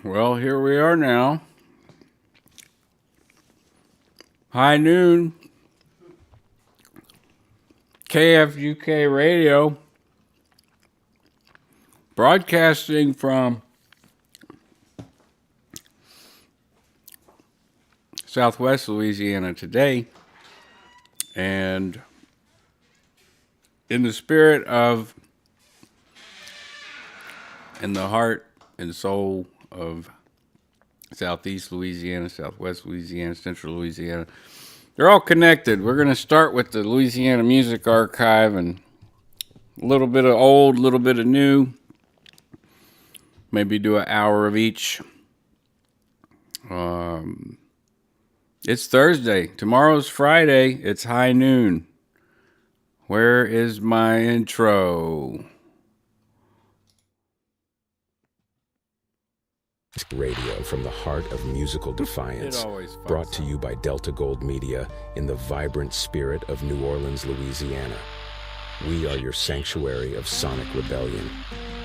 Well, here we are now. High noon. KFUK Radio. Broadcasting from Southwest Louisiana today. And in the spirit of, in the heart and soul of Southeast Louisiana, Southwest Louisiana, Central Louisiana. They're all connected. We're going to start with the Louisiana Music Archive and a little bit of old, a little bit of new. Maybe do an hour of each. It's Thursday. Tomorrow's Friday. It's high noon. Where is my intro? Radio from the heart of musical defiance, brought to you by Delta Gold Media in the vibrant spirit of New Orleans, Louisiana. We are your sanctuary of sonic rebellion,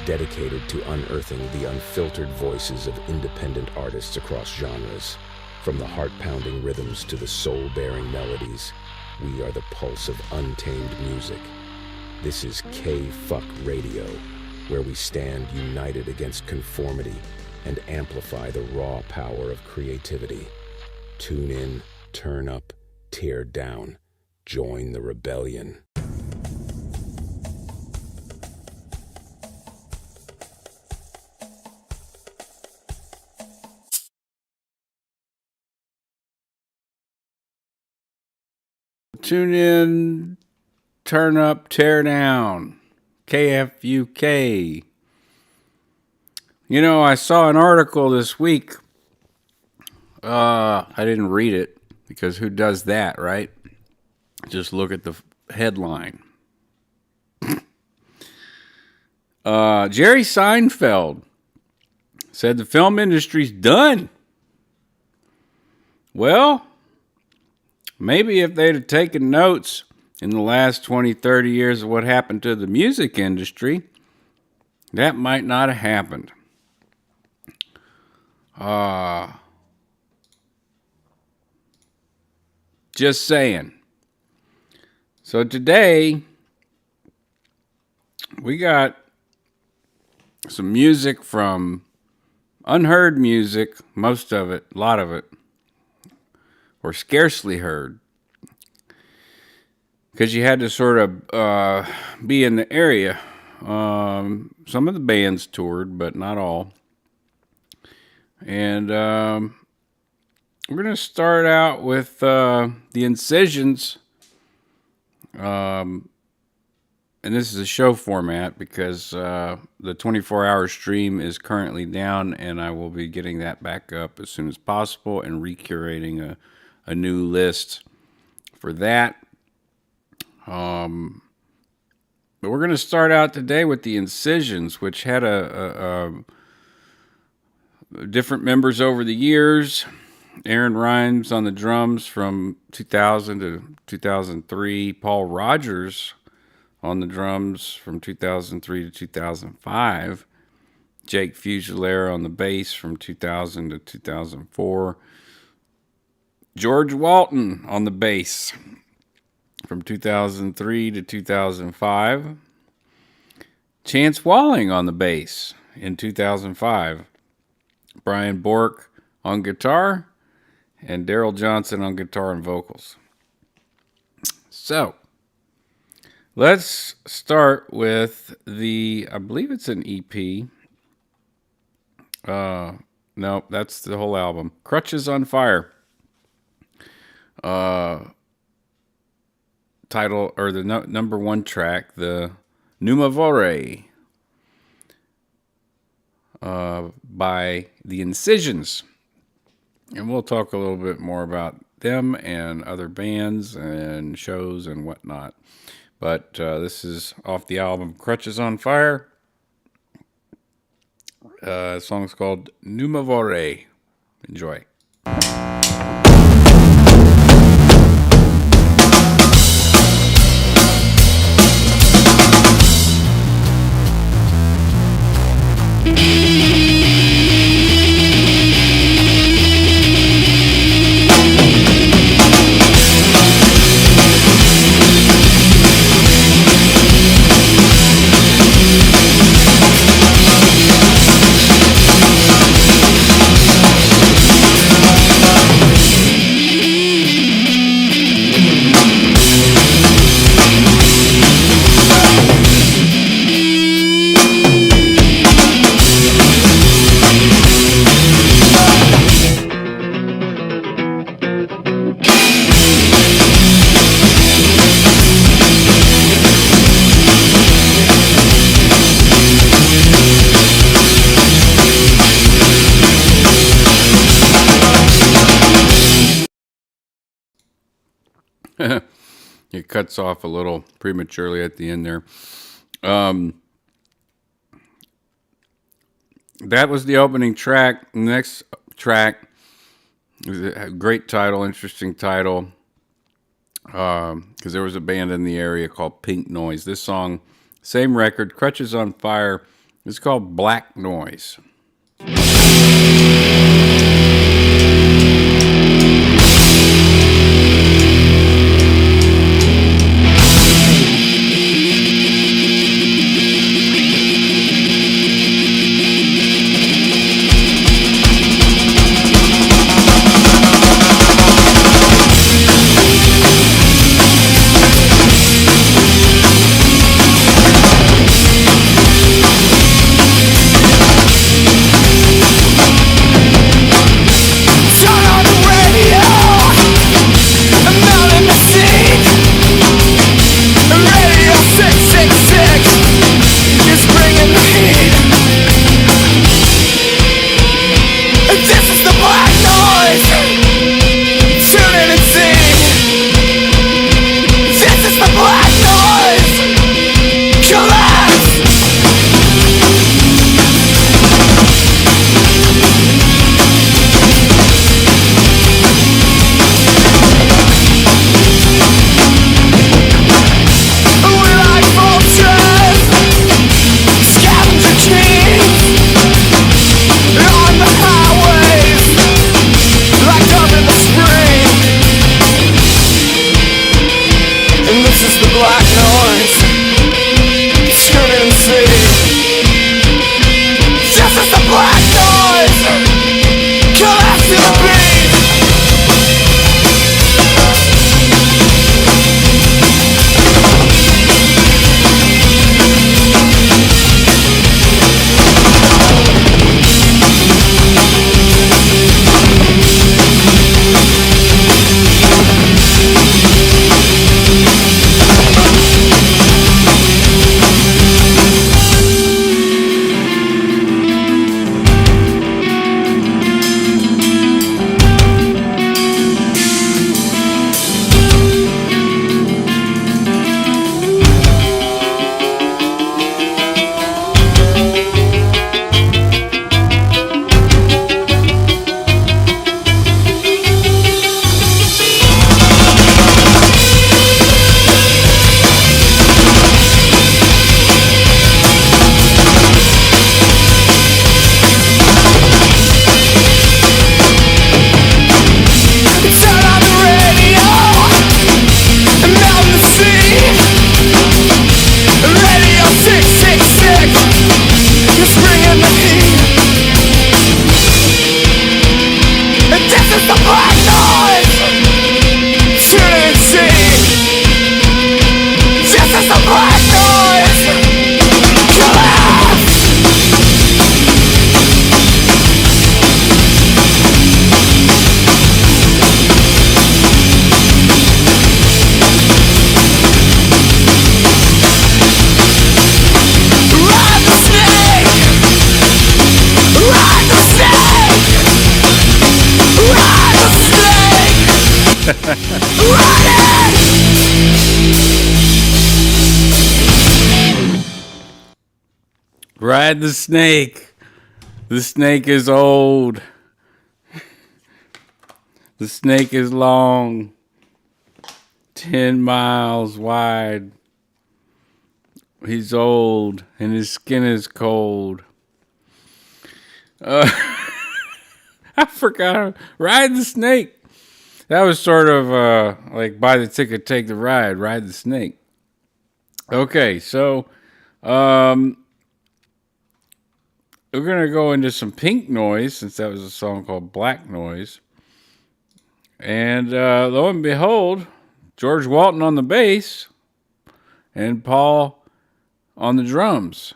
dedicated to unearthing the unfiltered voices of independent artists across genres. From the heart-pounding rhythms to the soul-bearing melodies, we are the pulse of untamed music. This is KFUK Radio, where we stand united against conformity and amplify the raw power of creativity. Tune in, turn up, tear down. Join the rebellion. Tune in, turn up, tear down. KFUK. You know, I saw an article this week. I didn't read it because who does that, right? Just look at the headline. Jerry Seinfeld said the film industry's done. Well, maybe if they'd have taken notes in the last 20, 30 years of what happened to the music industry, that might not have happened. Just saying. So today, we got some music from unheard music, most of it, a lot of it, or scarcely heard. Because you had to sort of be in the area. Some of the bands toured, but not all. And we're going to start out with the Incisions. And this is a show format because the 24-hour stream is currently down, and I will be getting that back up as soon as possible and recurating a new list for that. But we're going to start out today with the Incisions, which had a different members over the years. Aaron Rhymes on the drums from 2000 to 2003. Paul Rogers on the drums from 2003 to 2005. Jake Fugelaire on the bass from 2000 to 2004. George Walton on the bass from 2003 to 2005. Chance Walling on the bass in 2005. Brian Bork on guitar, and Daryl Johnson on guitar and vocals. So, let's start with I believe it's an EP. No, that's the whole album. Crutches on Fire. Title, or the number one track, the Numavore. By the Incisions. And we'll talk a little bit more about them and other bands and shows and whatnot. But this is off the album Crutches on Fire. The song's called Numavore. Enjoy. It cuts off a little prematurely at the end there. That was the opening track. Next track was a great title, interesting title, because there was a band in the area called Pink Noise. This song, same record, Crutches on Fire, it's called Black Noise. Ride the snake. The snake is old. The snake is long. 10 miles wide. He's old and his skin is cold. I forgot. Ride the snake. That was sort of like buy the ticket, take the ride. Ride the snake. Okay, so we're going to go into some Pink Noise, since that was a song called Black Noise. And lo and behold, George Walton on the bass and Paul on the drums.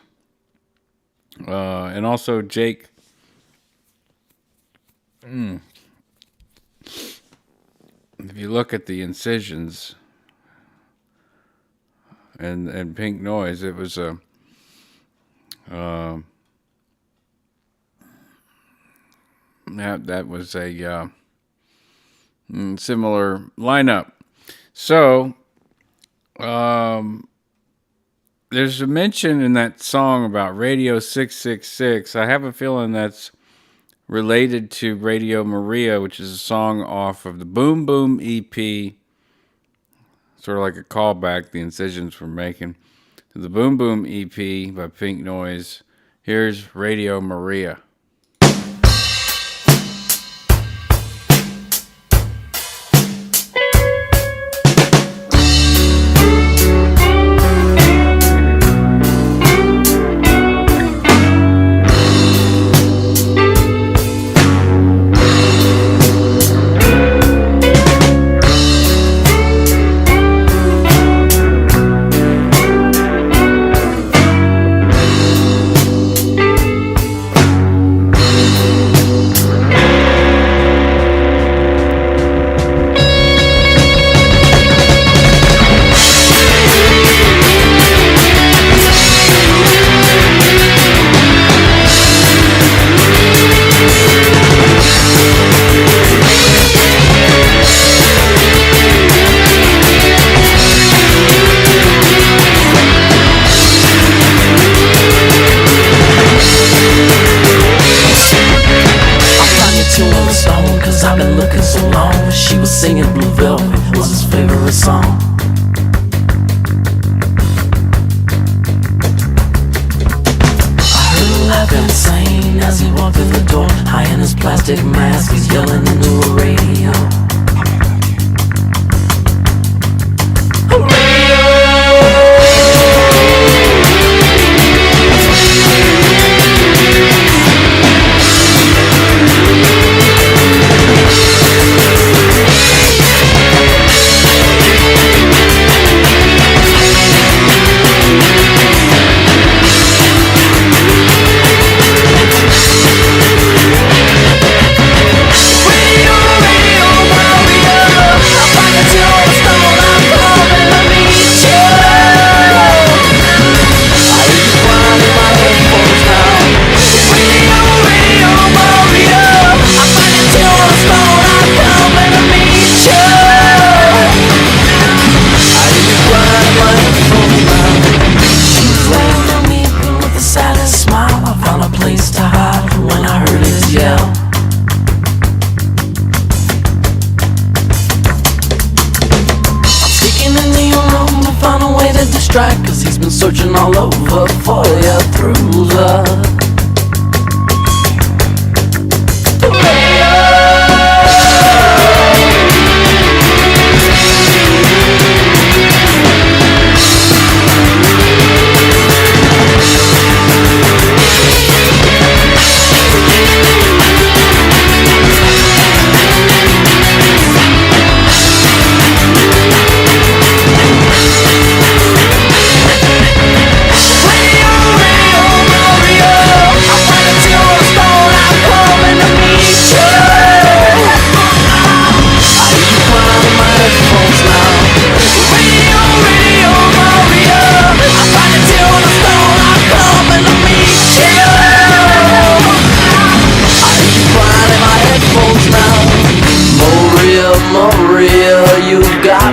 And also Jake. If you look at the incisions and Pink Noise, it was a that was a similar lineup. So, there's a mention in that song about Radio 666. I have a feeling that's related to Radio Maria, which is a song off of the Boom Boom EP, sort of like a callback the Incisions were making to the Boom Boom EP by Pink Noise. Here's Radio Maria. Searching all over for you through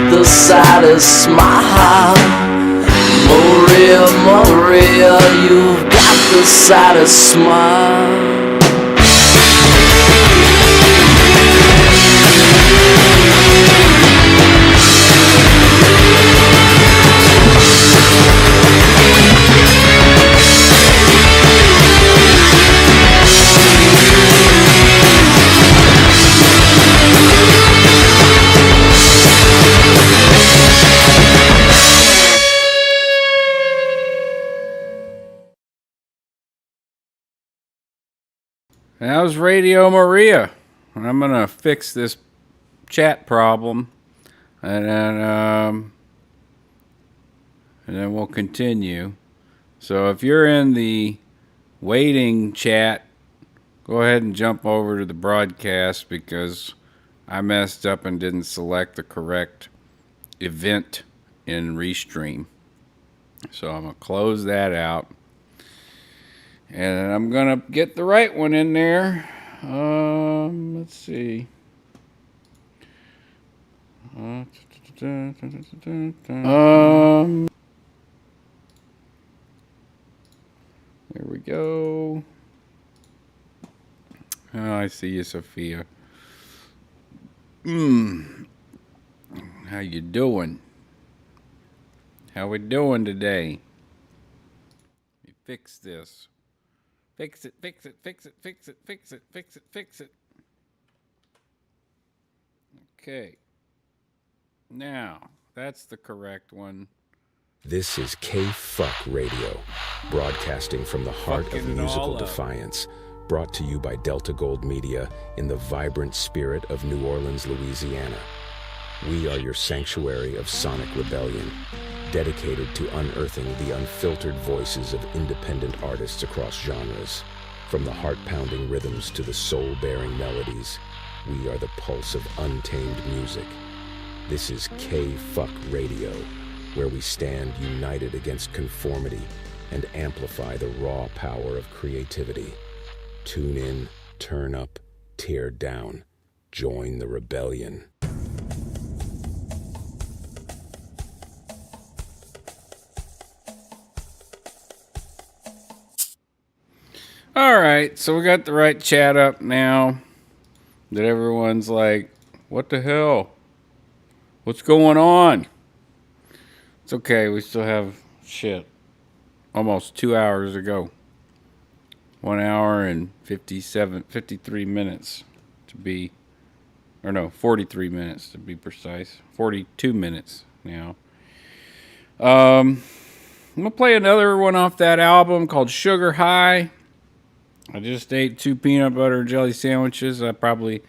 the saddest smile. Maria, Maria, you've got the saddest smile. That was Radio Maria. I'm going to fix this chat problem. And then we'll continue. So if you're in the waiting chat, go ahead and jump over to the broadcast because I messed up and didn't select the correct event in Restream. So I'm going to close that out. And I'm going to get the right one in there. Let's see. There we go. Oh, I see you, Sophia. How you doing? How we doing today? Let me fix this. Fix it, fix it, fix it, fix it, fix it, fix it, fix it. Okay. Now, that's the correct one. This is KFUK Radio, broadcasting from the heart of musical defiance, brought to you by Delta Gold Media in the vibrant spirit of New Orleans, Louisiana. We are your sanctuary of sonic rebellion, dedicated to unearthing the unfiltered voices of independent artists across genres. From the heart-pounding rhythms to the soul-bearing melodies, we are the pulse of untamed music. This is KFUK Radio, where we stand united against conformity and amplify the raw power of creativity. Tune in, turn up, tear down. Join the rebellion. All right, so we got the right chat up now. That everyone's like, what the hell? What's going on? It's okay, we still have almost 2 hours to go. 1 hour and 53 minutes to be, 43 minutes to be precise. 42 minutes now. I'm gonna play another one off that album called Sugar High. I just ate 2 peanut butter and jelly sandwiches. This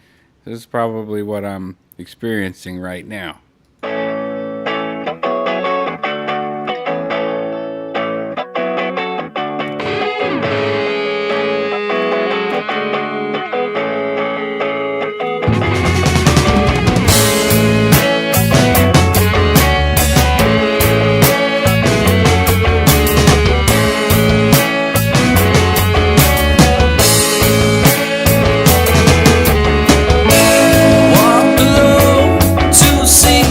is probably what I'm experiencing right now. Walk below to see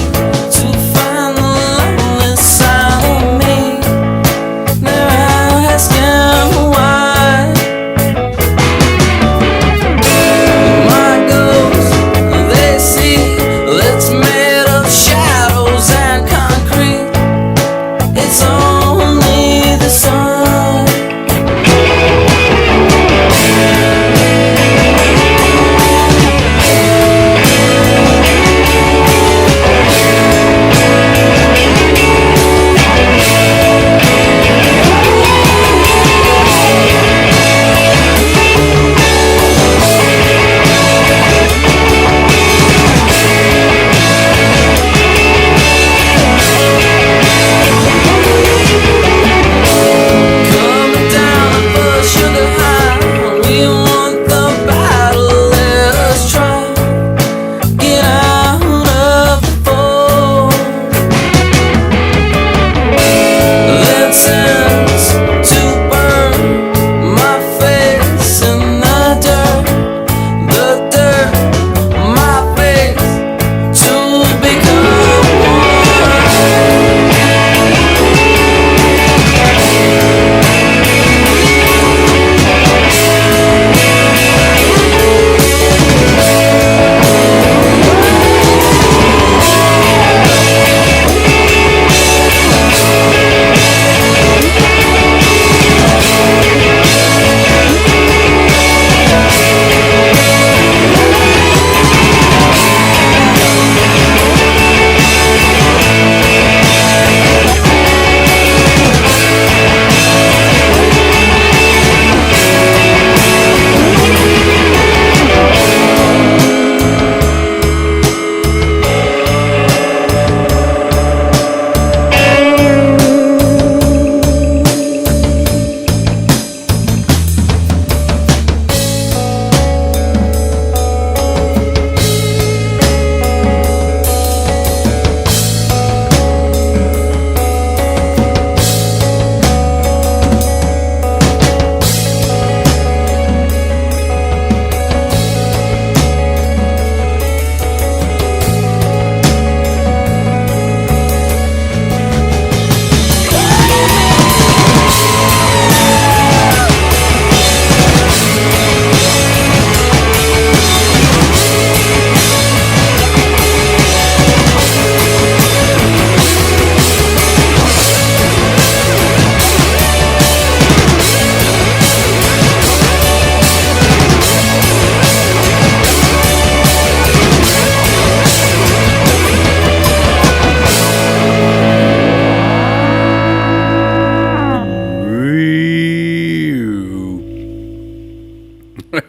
You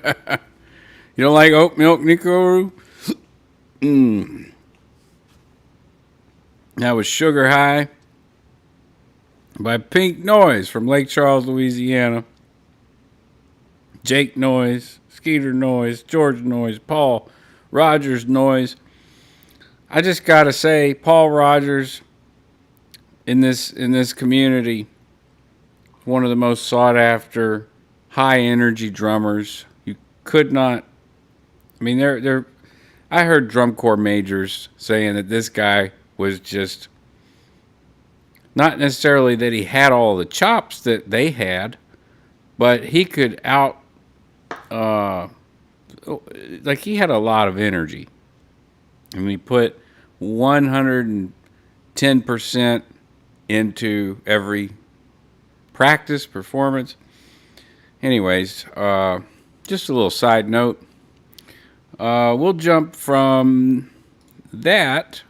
don't like oat milk, Nico? That was Sugar High by Pink Noise from Lake Charles, Louisiana. Jake Noise, Skeeter Noise, George Noise, Paul Rogers Noise. I just gotta say, Paul Rogers in this community, one of the most sought after, high energy drummers. You could not. I mean, I heard drum corps majors saying that this guy was just not necessarily that he had all the chops that they had, but he could like he had a lot of energy. And he put 110% into every practice, performance. Anyways, just a little side note. We'll jump from that,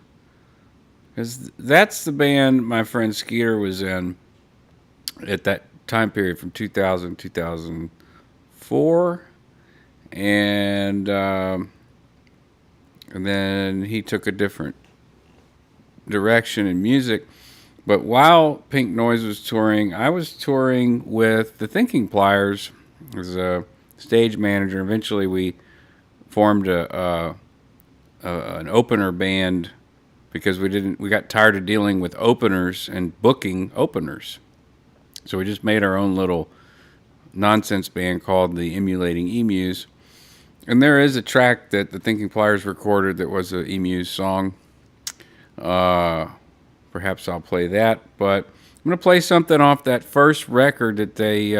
because that's the band my friend Skeeter was in at that time period from 2000 2004, and then he took a different direction in music. But while Pink Noise was touring, I was touring with the Thinking Pliers as a stage manager. Eventually, we formed an opener band because we got tired of dealing with openers and booking openers. So we just made our own little nonsense band called the Emulating Emus. And there is a track that the Thinking Pliers recorded that was an Emus song. Perhaps I'll play that, but I'm going to play something off that first record that they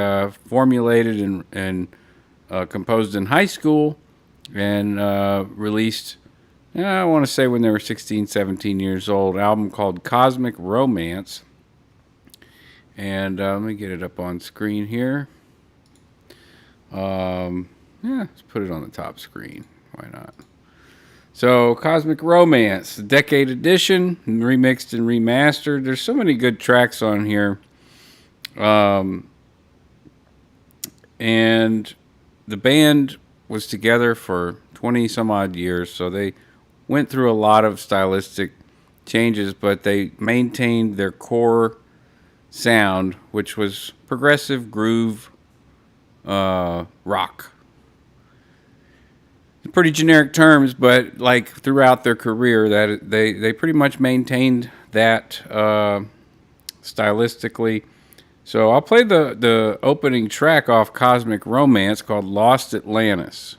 formulated and composed in high school and released, I want to say when they were 16, 17 years old, album called Cosmic Romance. And let me get it up on screen here. Let's put it on the top screen. Why not? So, Cosmic Romance, the Decade Edition, remixed and remastered. There's so many good tracks on here. And the band was together for 20 some odd years, so they went through a lot of stylistic changes, but they maintained their core sound, which was progressive groove rock. Pretty generic terms, but like throughout their career, that they pretty much maintained that stylistically. So I'll play the opening track off Cosmic Romance called Lost Atlantis.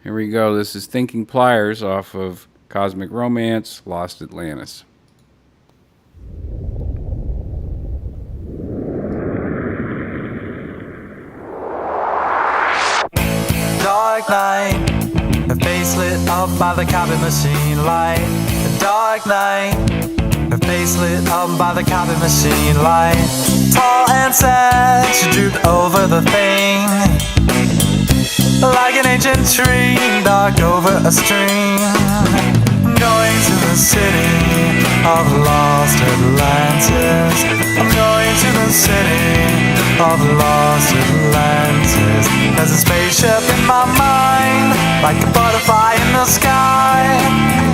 Here we go. This is Thinking Pliers off of Cosmic Romance, Lost Atlantis. Dark night, a face lit up by the copy machine light. A dark night, a face lit up by the copy machine light. Tall and sad, she drooped over the thing, like an ancient tree, dark over a stream. Going to the city of lost Atlantis. I'm going to the city of lost Atlantis. There's a spaceship in my mind, like a butterfly in the sky.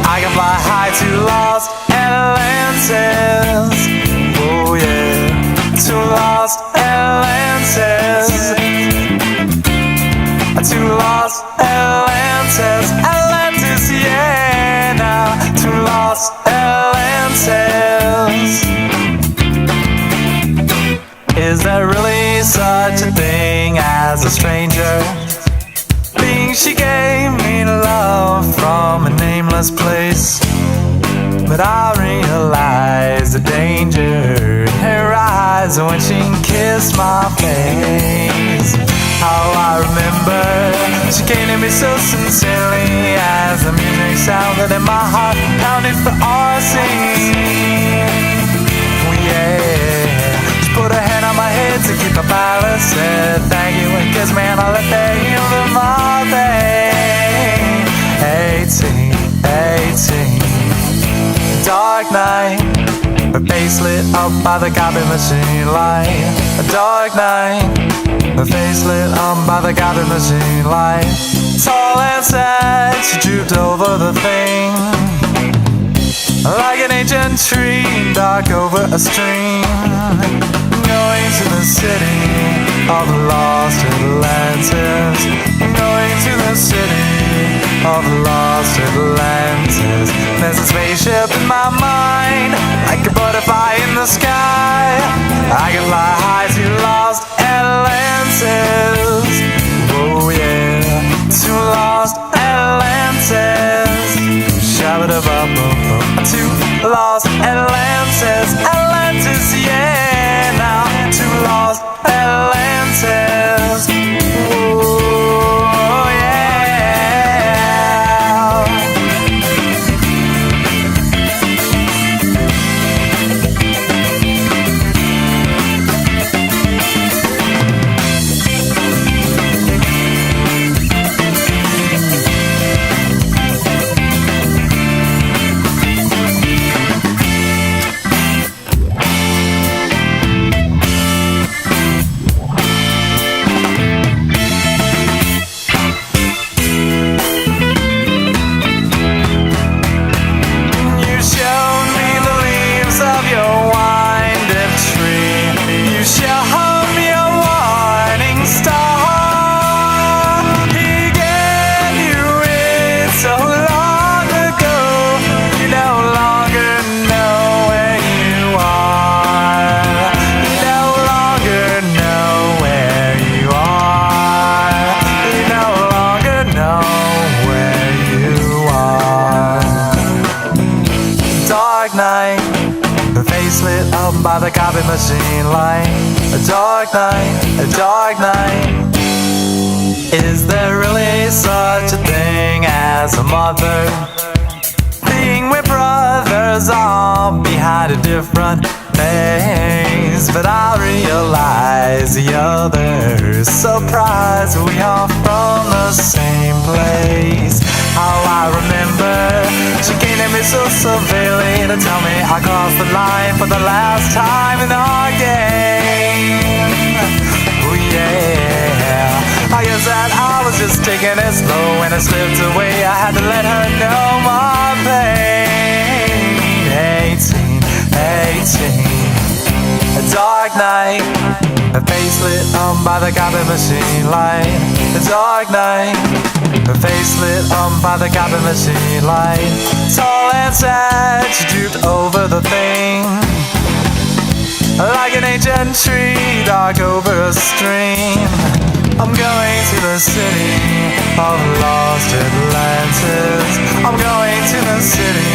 I can fly high to lost Atlantis. Oh yeah, to lost Atlantis. To lost Atlantis. Atlantis, yeah, now to lost Atlantis. Is there really such a thing as a stranger? Being she gave me love from a nameless place, but I realized the danger in her eyes when she kissed my face. How I remember she came to me so sincerely as the music sounded in my heart, pounded for our scene. Oh yeah, she put her hand on my head to keep my balance, said thank you and kissed me and I let her heal the my pain. 18, dark night, her face lit up by the copy machine light. A dark night, her face lit on by the copy machine light. Tall and sad, she drooped over the thing, like an ancient tree, dark over a stream, going to the city of lost Atlantis, going to the city of lost Atlantis. There's a spaceship in my mind, like a butterfly in the sky. I can fly high to lost Atlantis. Oh yeah, to lost Atlantis. Shabba-dabba-bum-bum. To lost Atlantis, Atlantis, yeah. Now to lost Atlantis. Oh yeah. By the copy machine light, a dark night. Is there really such a thing as a mother? Being with brothers all behind a different face, but I realize the others surprised we are from the same place. How I remember she came to me so severely to tell me I crossed the line for the last time in our game. Oh yeah, I guess that I was just taking it slow and it slipped away. I had to let her know my pain. 18, a dark night, a face lit on by the copy machine light. A dark night, her face lit on by the copy machine light. Tall and sad, she drooped over the thing, like an ancient tree, dark over a stream. I'm going to the city of lost Atlantis. I'm going to the city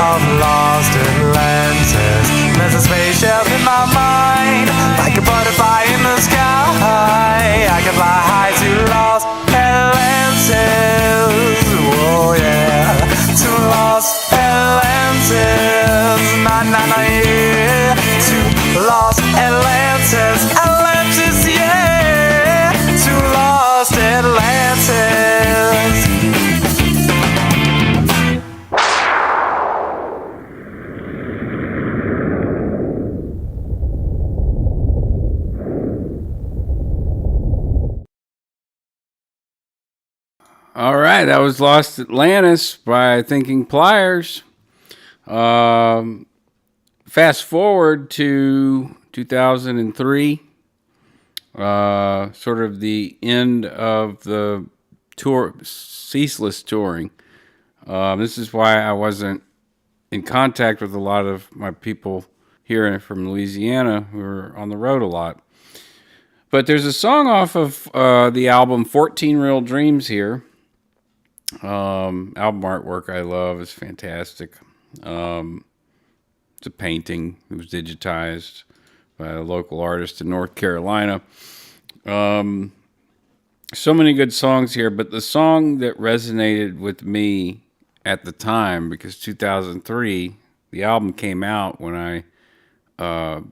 of lost Atlantis. There's a spaceship in my mind, like a butterfly in the sky. I can fly high to lost Atlantis. Oh yeah, to lost Atlantis. Na na na yeah, to lost Atlantis. Atlantis yeah, to lost Atlantis. All right, that was Lost Atlantis by Thinking Pliers. Fast forward to 2003, sort of the end of the tour, ceaseless touring. This is why I wasn't in contact with a lot of my people here from Louisiana who are on the road a lot. But there's a song off of the album 14 Real Dreams here. Album artwork I love is fantastic. It's a painting. It was digitized by a local artist in North Carolina. So many good songs here, but the song that resonated with me at the time, because 2003, the album came out when I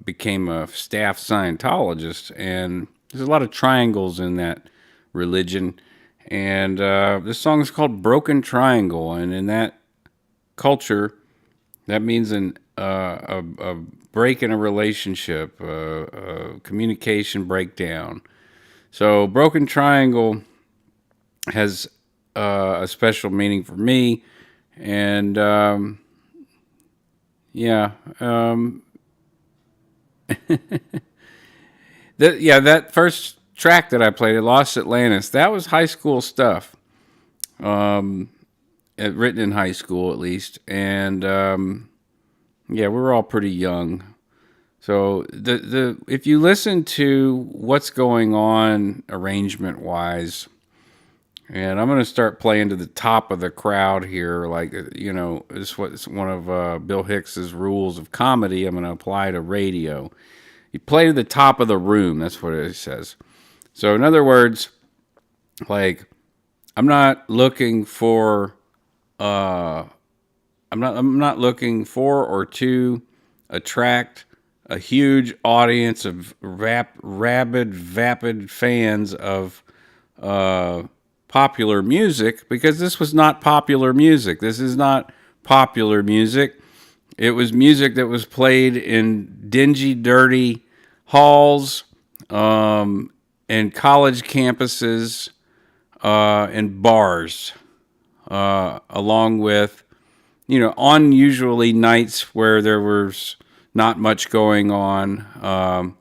became a staff Scientologist, and there's a lot of triangles in that religion. And this song is called Broken Triangle, and in that culture, that means a break in a relationship, a communication breakdown. So Broken Triangle has a special meaning for me. And, that first track that I played, Lost Atlantis, that was high school stuff. Written in high school, at least. And, we were all pretty young. So if you listen to what's going on arrangement-wise, and I'm going to start playing to the top of the crowd here, like, it's one of Bill Hicks's rules of comedy I'm going to apply to radio. You play to the top of the room, that's what it says. So in other words, like, I'm not looking for or to attract a huge audience of vapid fans of popular music, because this was not popular music. This is not popular music. It was music that was played in dingy, dirty halls, and college campuses, and bars, along with, on usually nights where there was not much going on.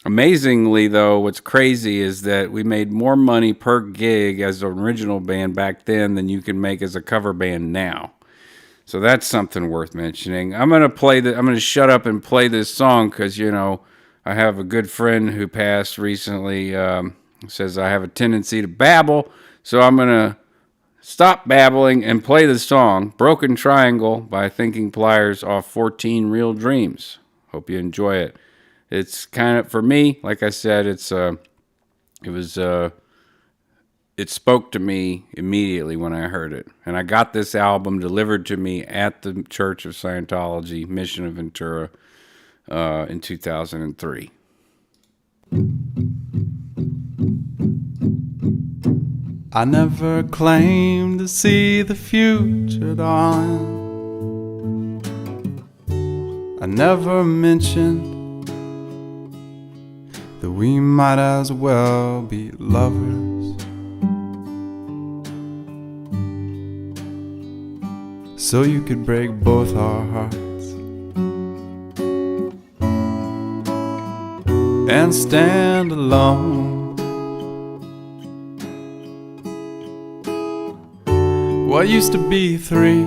Amazingly, though, what's crazy is that we made more money per gig as an original band back then than you can make as a cover band now. So that's something worth mentioning. I'm going to shut up and play this song because, I have a good friend who passed recently, says I have a tendency to babble. So I'm going to stop babbling and play the song, Broken Triangle by Thinking Pliers off 14 Real Dreams. Hope you enjoy it. It's kind of, for me, like I said, it spoke to me immediately when I heard it. And I got this album delivered to me at the Church of Scientology, Mission of Ventura, in 2003. I never claimed to see the future, darling. I never mentioned that we might as well be lovers. So you could break both our hearts and stand alone. What used to be three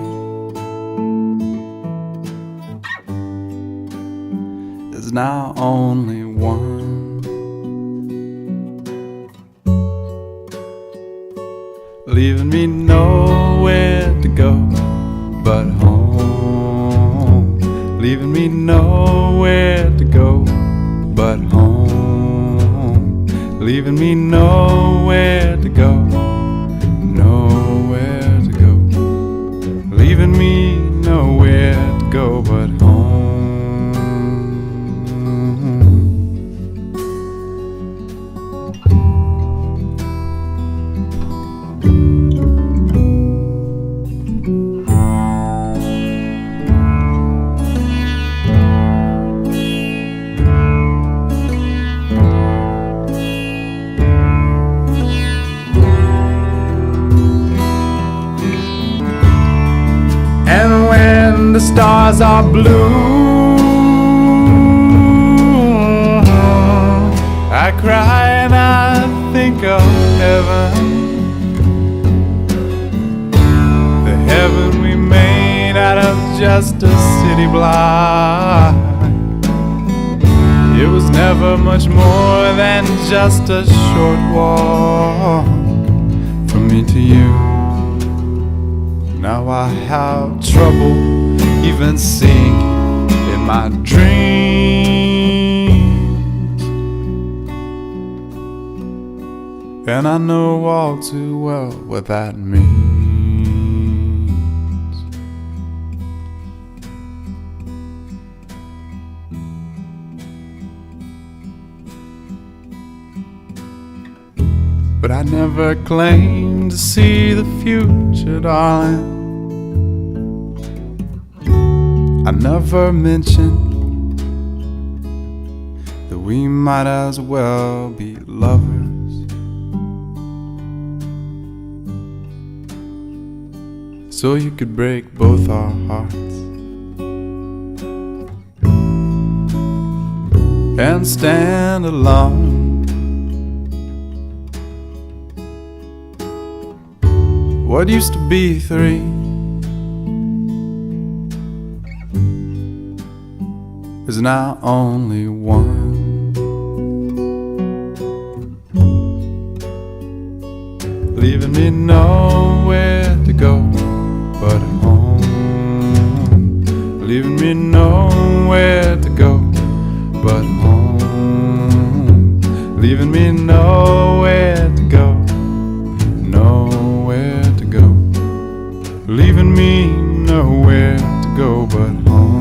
is now only one. Leaving me nowhere to go but home. Leaving me nowhere to go but home. Leaving me nowhere to go. Nowhere to go. Leaving me nowhere to go but home. The stars are blue, I cry and I think of heaven, the heaven we made out of just a city block. It was never much more than just a short walk from me to you. Now I have trouble even seeing in my dreams, and I know all too well what that means. But I never claimed to see the future, darling. I never mentioned that we might as well be lovers. so you could break both our hearts and stand alone. What used to be three is now only one. Leaving me nowhere to go but home. Leaving me nowhere to go but home. Leaving me nowhere to go, nowhere to go. Leaving me nowhere to go but home.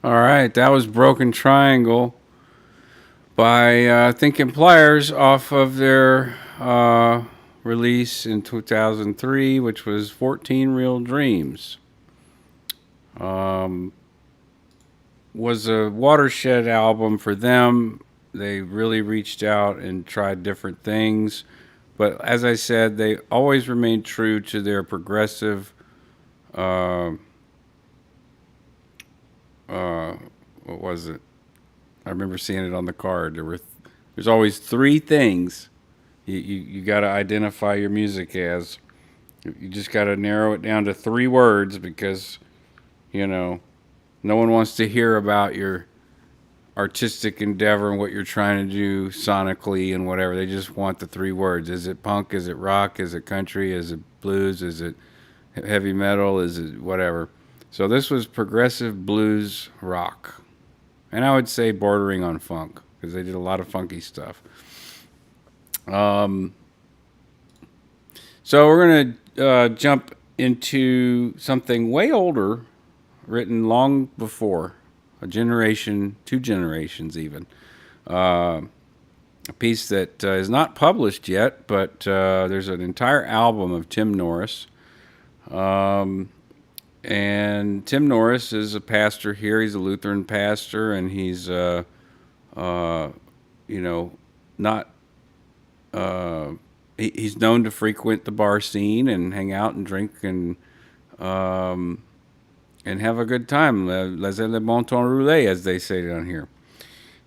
All right, that was Broken Triangle by Thinking Pliers off of their release in 2003, which was 14 Real Dreams. Was a watershed album for them. They really reached out and tried different things. But as I said, they always remained true to their progressive what was it? I remember seeing it on the card. There's always three things you got to identify your music as. You just got to narrow it down to 3 words because, you know, no one wants to hear about your artistic endeavor and what you're trying to do sonically and whatever. They just want the 3 words. Is it punk? Is it rock? Is it country? Is it blues? Is it heavy metal? Is it whatever? So this was progressive blues rock. And I would say bordering on funk because they did a lot of funky stuff. So we're going to jump into something way older, written long before, a generation, 2 generations even. A piece that is not published yet, but there's an entire album of Tim Norris. And Tim Norris is a pastor here. He's a Lutheran pastor, and he's, not, he's known to frequent the bar scene and hang out and drink and have a good time. Laissez le bon temps rouler, as they say down here.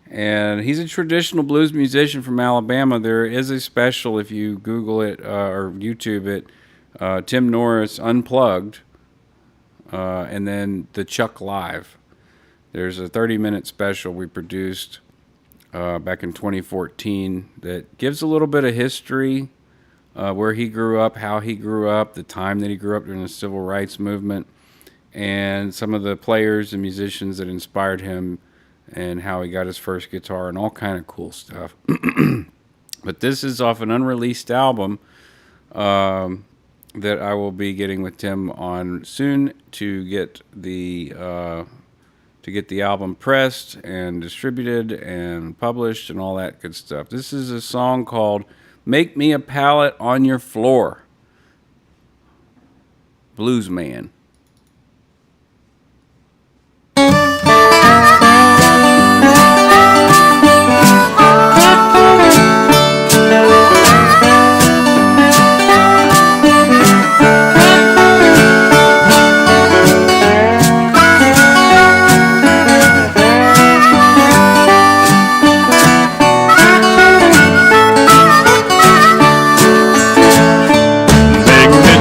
And he's a traditional blues musician from Alabama. There is a special, if you Google it or YouTube it, Tim Norris Unplugged. And then the Chuck Live. There's a 30-minute special we produced back in 2014 that gives a little bit of history, where he grew up, how he grew up, the time that he grew up during the civil rights movement, and some of the players and musicians that inspired him and how he got his first guitar and all kind of cool stuff. But this is off an unreleased album that I will be getting with Tim on soon to get the album pressed and distributed and published and all that good stuff. This is a song called "Make Me a Pallet on Your Floor." Blues Man.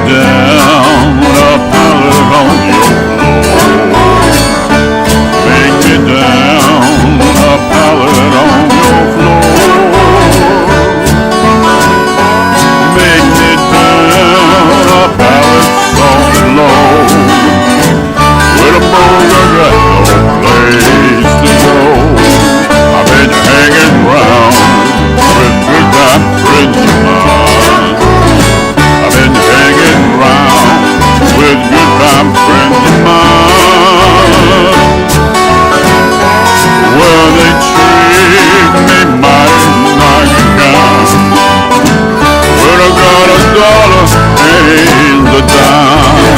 Down a pallet raise the down.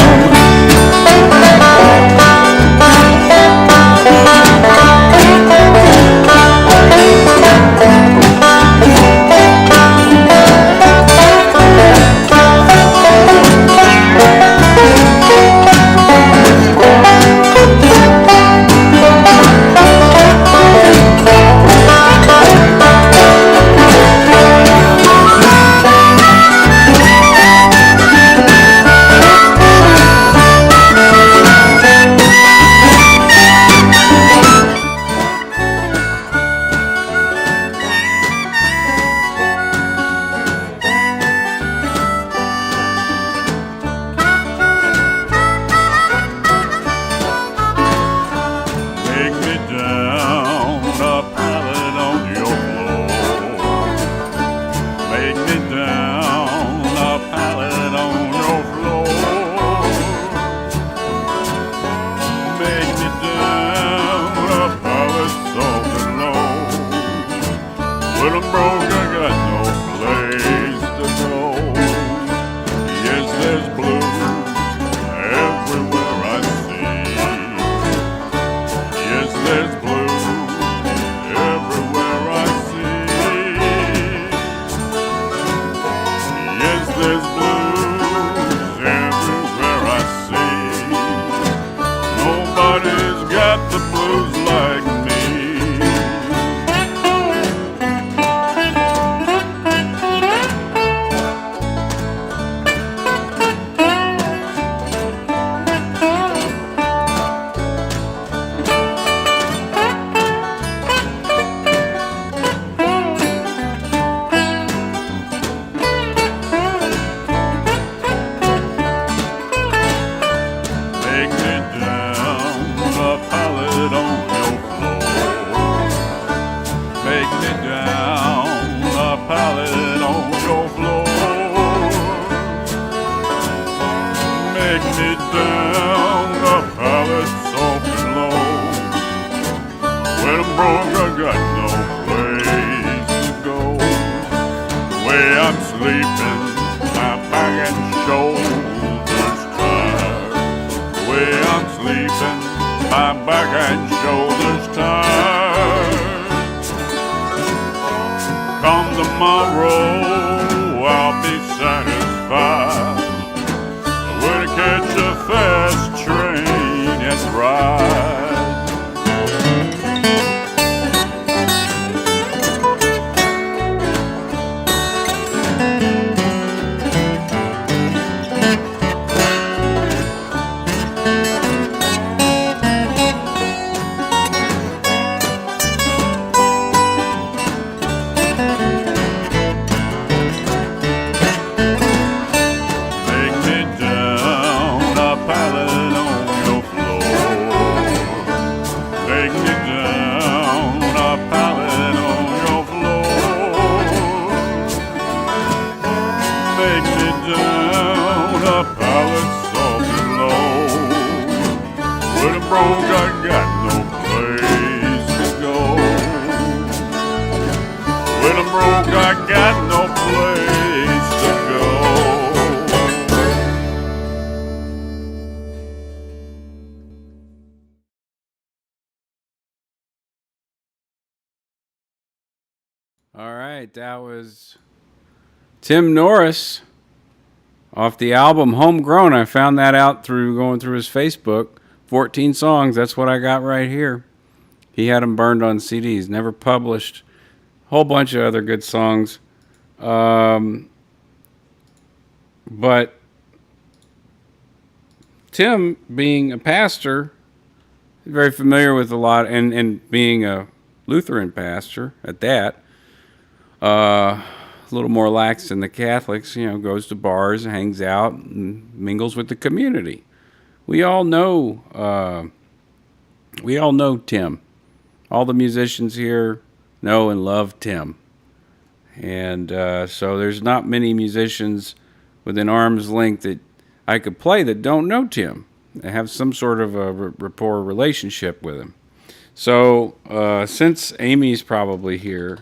That was Tim Norris off the album Homegrown. I found that out through going through his Facebook. 14 songs. That's what I got right here. He had them burned on CDs. Never published. Whole bunch of other good songs. But Tim, being a pastor, very familiar with a lot, and being a Lutheran pastor at that, a little more lax than the Catholics, goes to bars, hangs out, and mingles with the community. We all know Tim. All the musicians here know and love Tim. And so there's not many musicians within arm's length that I could play that don't know Tim. They have some sort of a rapport relationship with him. So since Amy's probably here,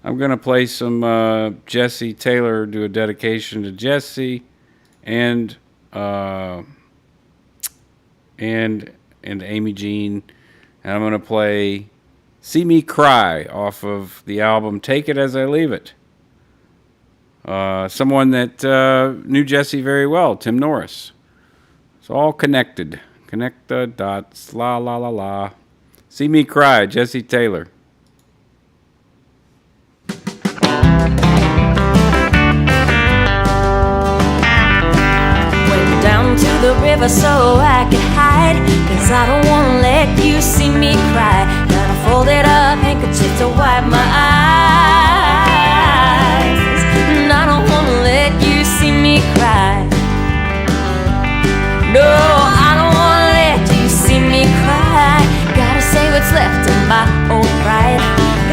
I'm going to play some Jesse Taylor, do a dedication to Jesse and Amy Jean. And I'm going to play See Me Cry off of the album Take It As I Leave It. Someone that knew Jesse very well, Tim Norris. It's all connected. Connect the dots. La, la, la, la. See Me Cry, Jesse Taylor. Went down to the river so I could hide, 'cause I don't wanna let you see me cry. Then I folded up handkerchief to wipe my eyes, and I don't wanna let you see me cry. No, I don't wanna let you see me cry. Gotta say what's left of my old pride.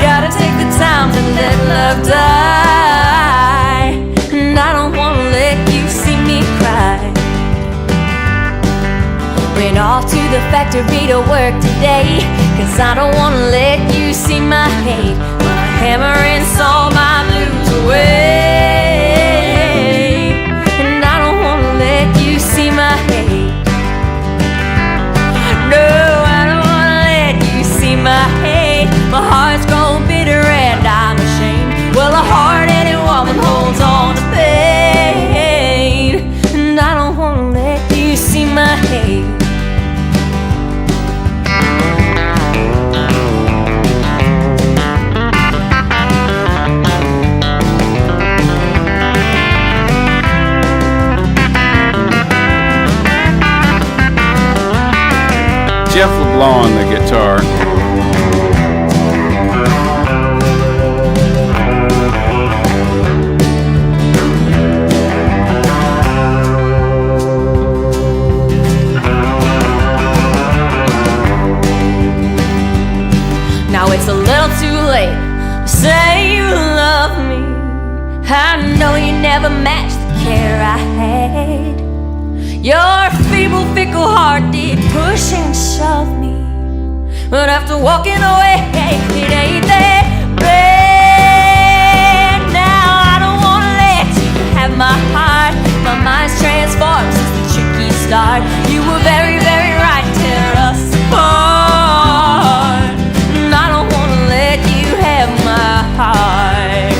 Gotta take the time to let love die. And I don't wanna let you see me cry. Ran off to the factory to work today, 'cause I don't wanna let you see my hate. But a hammer and saw my blues away. And I don't wanna let you see my hate. No, I don't wanna let you see my hate. My heart's grown bitter and I'm ashamed. Well, a hard-headed woman holds on to pain. And I don't wanna let you see my hate. Jeff LeBlanc on the guitar. Now it's a little too late to say you love me. I know you never matched the care I had. Your feeble, fickle heart did push and shove me, but after walking away, it ain't that bad. Now I don't wanna let you have my heart. My mind's transformed since the tricky start. You were very, very right to tear us apart. And I don't wanna let you have my heart.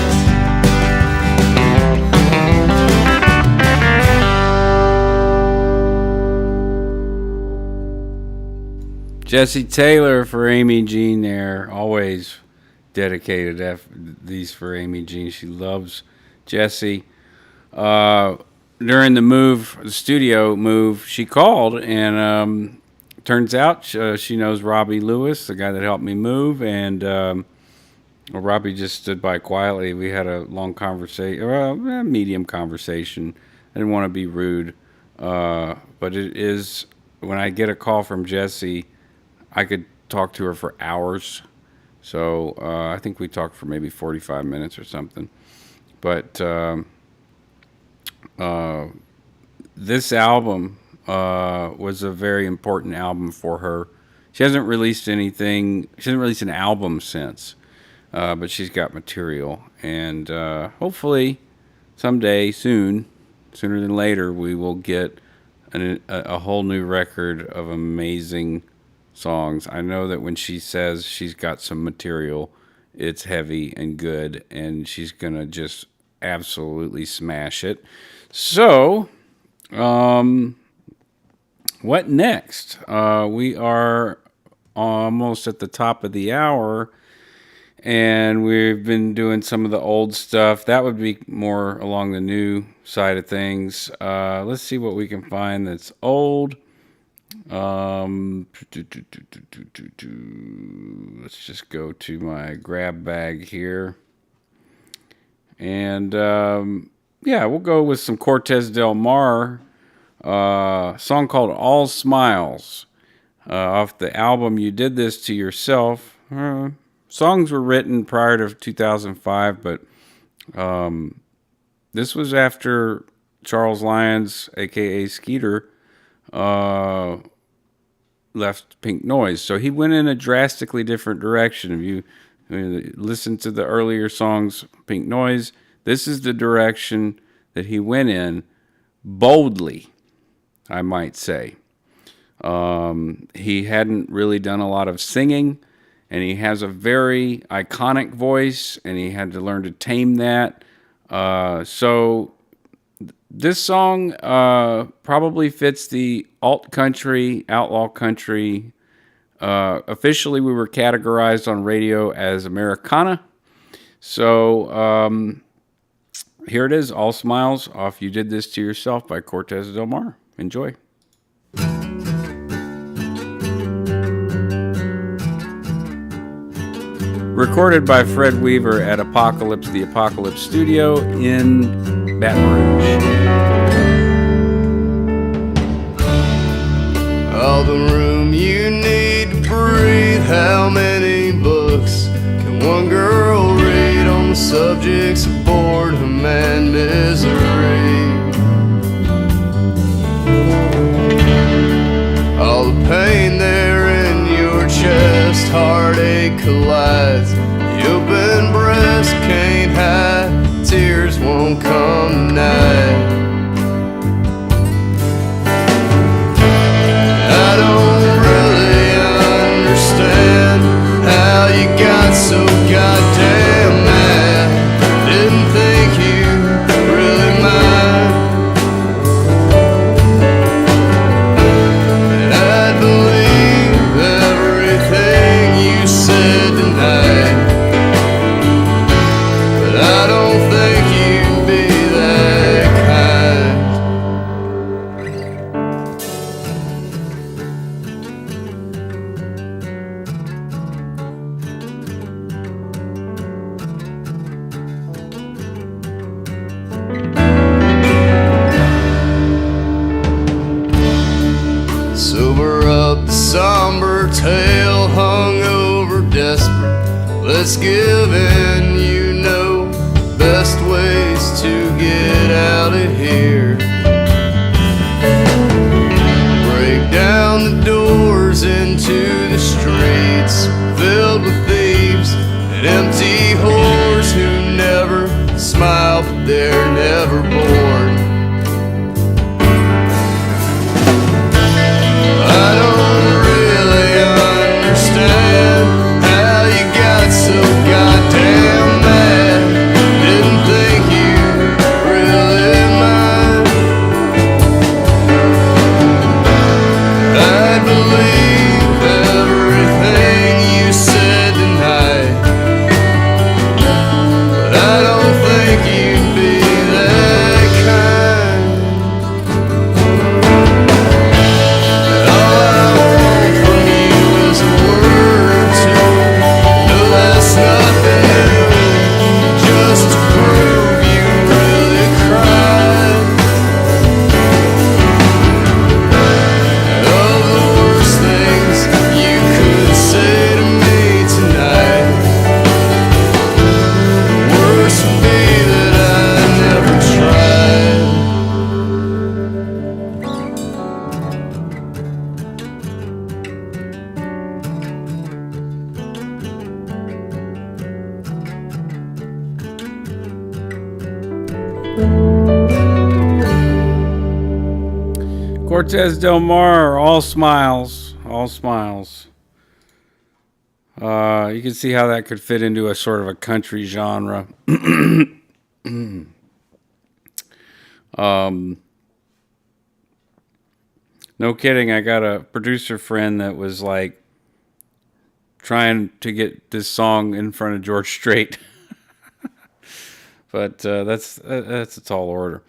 Jesse Taylor for Amy Jean there. Always dedicated these for Amy Jean. She loves Jesse. During the studio move, she called, and turns out she knows Robbie Lewis, the guy that helped me move, and Robbie just stood by quietly. We had a long conversation, or a medium conversation. I didn't want to be rude, but it is, when I get a call from Jesse, I could talk to her for hours. So I think we talked for maybe 45 minutes or something. But this album was a very important album for her. She hasn't released anything. She hasn't released an album since. But she's got material. And hopefully someday, sooner than later, we will get a whole new record of amazing songs. I know that when she says she's got some material, it's heavy and good, and she's gonna just absolutely smash it. So, what next? We are almost at the top of the hour, and we've been doing some of the old stuff. That would be more along the new side of things. Let's see what we can find that's old. Let's just go to my grab bag here. And we'll go with some Cortez Del Mar, song called All Smiles, off the album You Did This to Yourself. Songs were written prior to 2005, but this was after Charles Lyons, aka Skeeter, left Pink Noise. So he went in a drastically different direction. If you Listen to the earlier songs, Pink Noise. This is the direction that he went in, boldly, I might say. He hadn't really done a lot of singing, and he has a very iconic voice, and he had to learn to tame that. So this song probably fits the alt country, outlaw country. Officially, we were categorized on radio as Americana. So here it is, All Smiles off You Did This to Yourself by Cortez Del Mar. Enjoy. Recorded by Fred Weaver at Apocalypse, the Apocalypse Studio in Baton Rouge. All the room you need to breathe. How many books can one girl read on the subjects of boredom and misery? All the pain there in your chest, heartache collides. The open breast can't hide, tears won't come tonight. I don't really understand how you got so goddamn mad. Didn't think you really mind. And I'd believe everything you said tonight, but I don't think you'd be that kind. Sober up, the somber tale hung over desperate. Let's give in, you know, best ways to get out of here. Break down the doors into the streets filled with thieves and empty whores who never smile, but they're never bored. I don't really understand how you got so goddamn mad. Didn't think you really mind. I believe everything you said tonight, but I don't think you'd be that kind. All I want from you is a word or two. No, that's nothing new, just to prove you really cried. And of the worst things you could say to me tonight, the worst would be that I never tried. Cortez Del Mar, All Smiles, All Smiles. You can see how that could fit into a sort of a country genre. No kidding, I got a producer friend that was like trying to get this song in front of George Strait. But that's a tall order.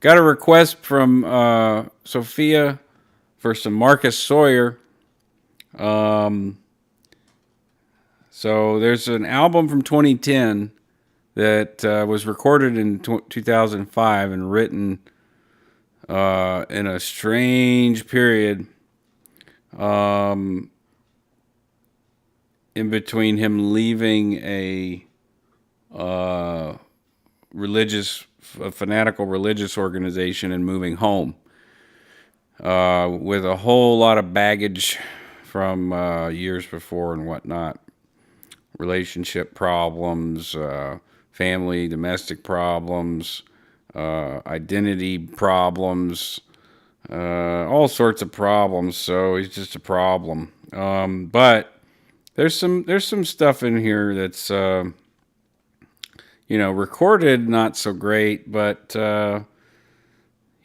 Got a request from Sophia for some Marcus Sawyer. So there's an album from 2010 that was recorded in 2005 and written in a strange period in between him leaving a fanatical religious organization and moving home with a whole lot of baggage from years before and whatnot. relationship problems, family, domestic problems, identity problems, all sorts of problems. So he's just a problem. But there's some stuff in here that's recorded not so great, but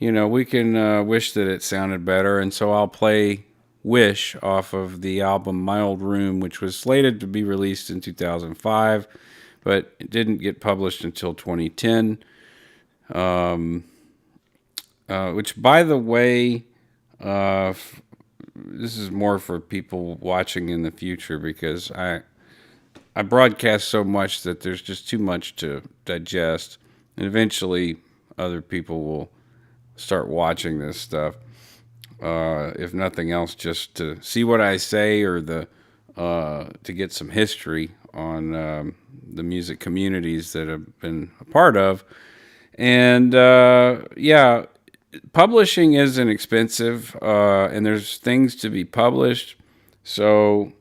we can wish that it sounded better. And so I'll play Wish off of the album My Old Room, which was slated to be released in 2005, but it didn't get published until 2010. Which, by the way, this is more for people watching in the future, because I broadcast so much that there's just too much to digest, and eventually other people will start watching this stuff. If nothing else, just to see what I say, or to get some history on the music communities that I've been a part of. And publishing isn't expensive, and there's things to be published. So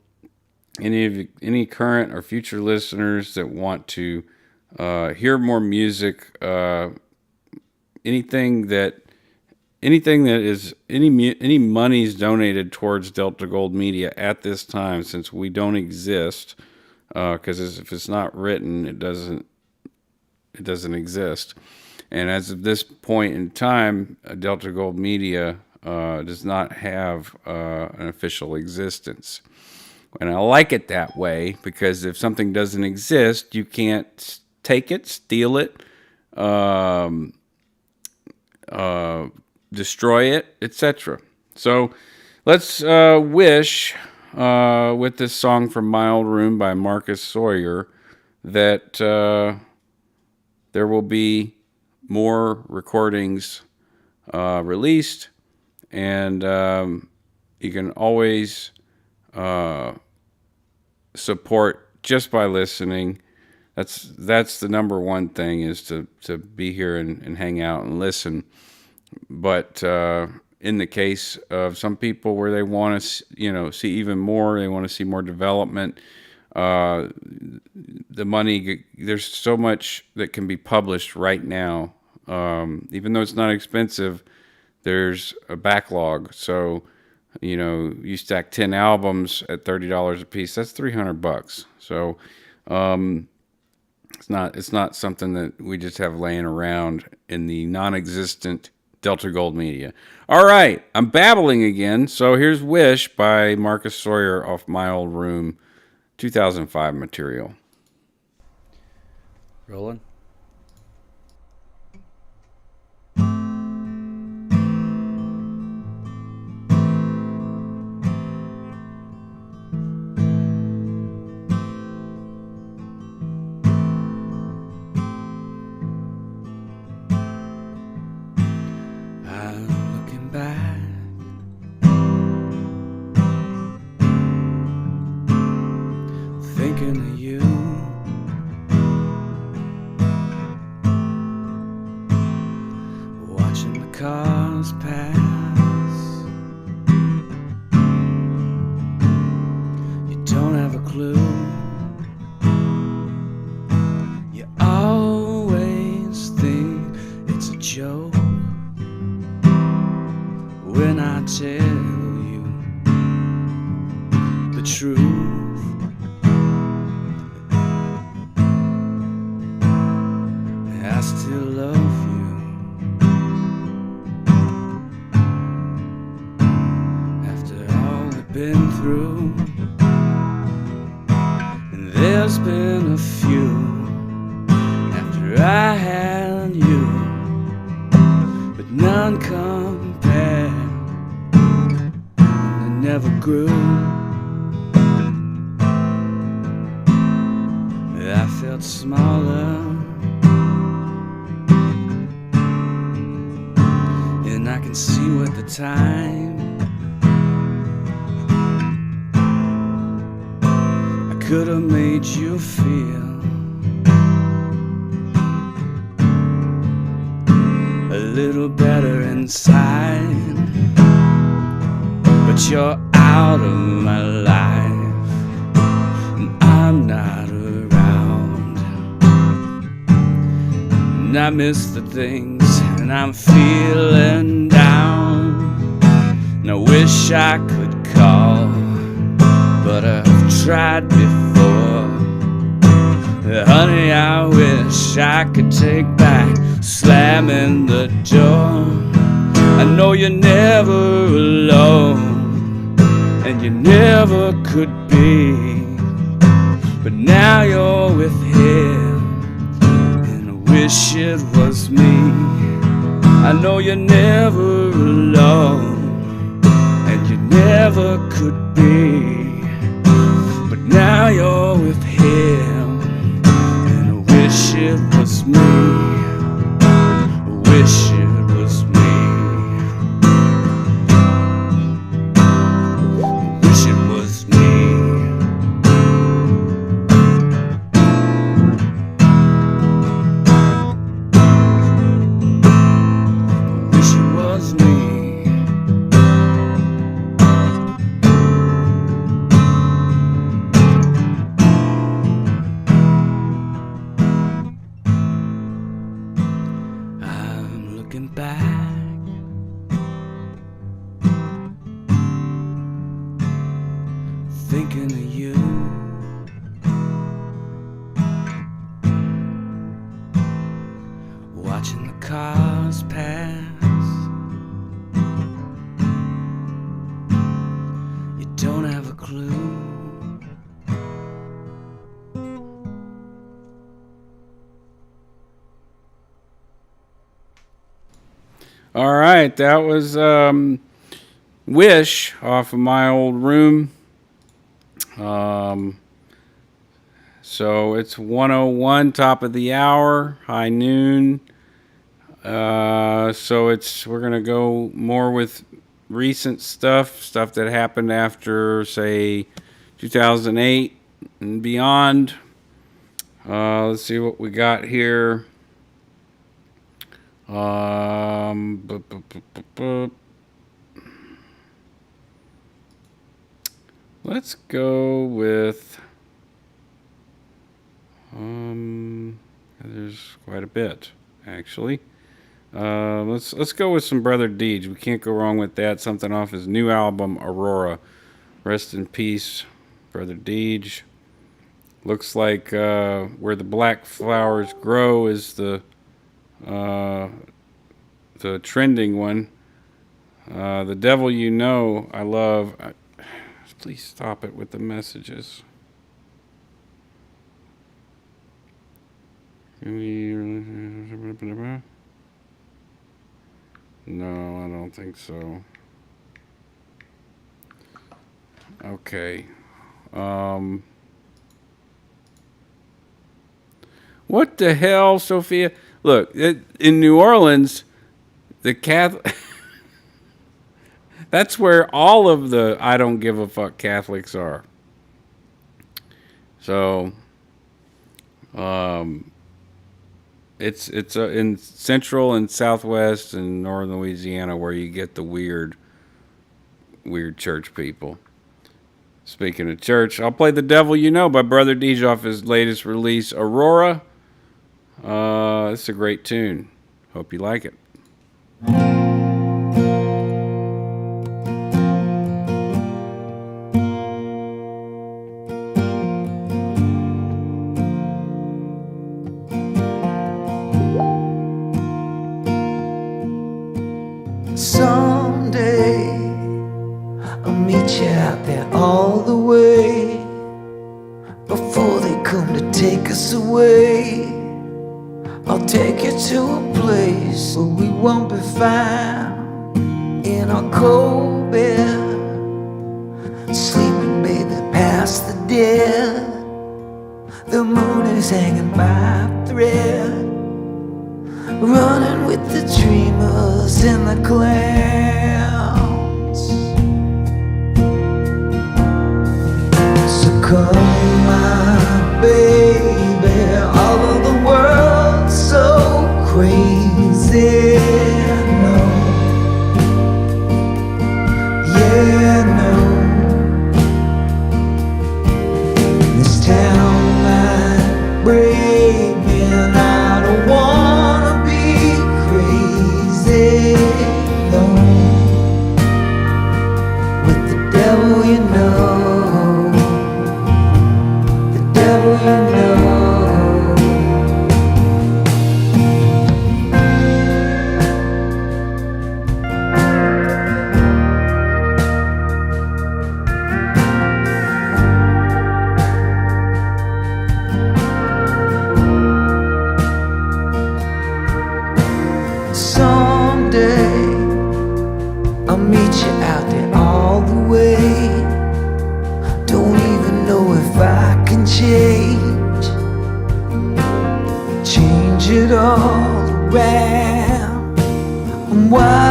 any current or future listeners that want to hear more music, anything that is any monies donated towards Delta Gold Media at this time, since we don't exist, because if it's not written, it doesn't exist. And as of this point in time, Delta Gold Media does not have an official existence. And I like it that way, because if something doesn't exist, you can't take it, steal it, destroy it, etc. So let's wish with this song from My Old Room by Marcus Sawyer that there will be more recordings released, and you can always support just by listening. That's the number one thing, is to be here and hang out and listen. But in the case of some people where they want to see even more, they want to see more development, the money, there's so much that can be published right now. Even though it's not expensive, there's a backlog. So, you stack 10 albums at $30 a piece, that's $300. So, it's not something that we just have laying around in the non-existent Delta Gold Media. All right, I'm babbling again. So here's Wish by Marcus Sawyer off My Old Room, 2005 material. Rolling. Cars pass, you don't have a clue, you always think it's a joke when I tell you the truth. I still love you. Been through, and there's been a few after I had you, but none compared, and they never grew. I felt smaller, and I can see what the time could have made you feel a little better inside, but you're out of my life, and I'm not and I miss the things, and I'm feeling down. And I wish I could call, but I've tried before. Honey, I wish I could take back slamming the door. I know you're never alone, and you never could be, but now you're with him, and I wish it was me. I know you're never alone, and you never could be, but now you're with him, and I wish it was me. I wish it was me. I wish it was me. Thinking of you, watching the cars pass. You don't have a clue. All right, that was Wish off of My Old Room. So it's 1:01, top of the hour, high noon. So we're gonna go more with recent stuff that happened after, say, 2008 and beyond. Let's see what we got here. Let's go with, there's quite a bit, actually. Let's go with some Brother Deej. We can't go wrong with that. Something off his new album, Aurora. Rest in peace, Brother Deej. Looks like Where the Black Flowers Grow is the trending one. The Devil You Know, I love. Please stop it with the messages. No, I don't think so. Okay. What the hell, Sophia? Look, in New Orleans, the Catholic... That's where all of the I don't give a fuck Catholics are. So, it's in central and southwest and northern Louisiana where you get the weird church people. Speaking of church, I'll play The Devil You Know by Brother Deej off his latest release, Aurora. It's a great tune. Hope you like it. Someday I'll meet you out there all the way before they come to take us away. I'll take you to a place where we won't be found in our cold bed, sleeping baby past the dead. The moon is hanging by a thread, running with the dreamers in the clouds. So come my baby, all of the world's so crazy. No, yeah, no. This town might break me and I don't wanna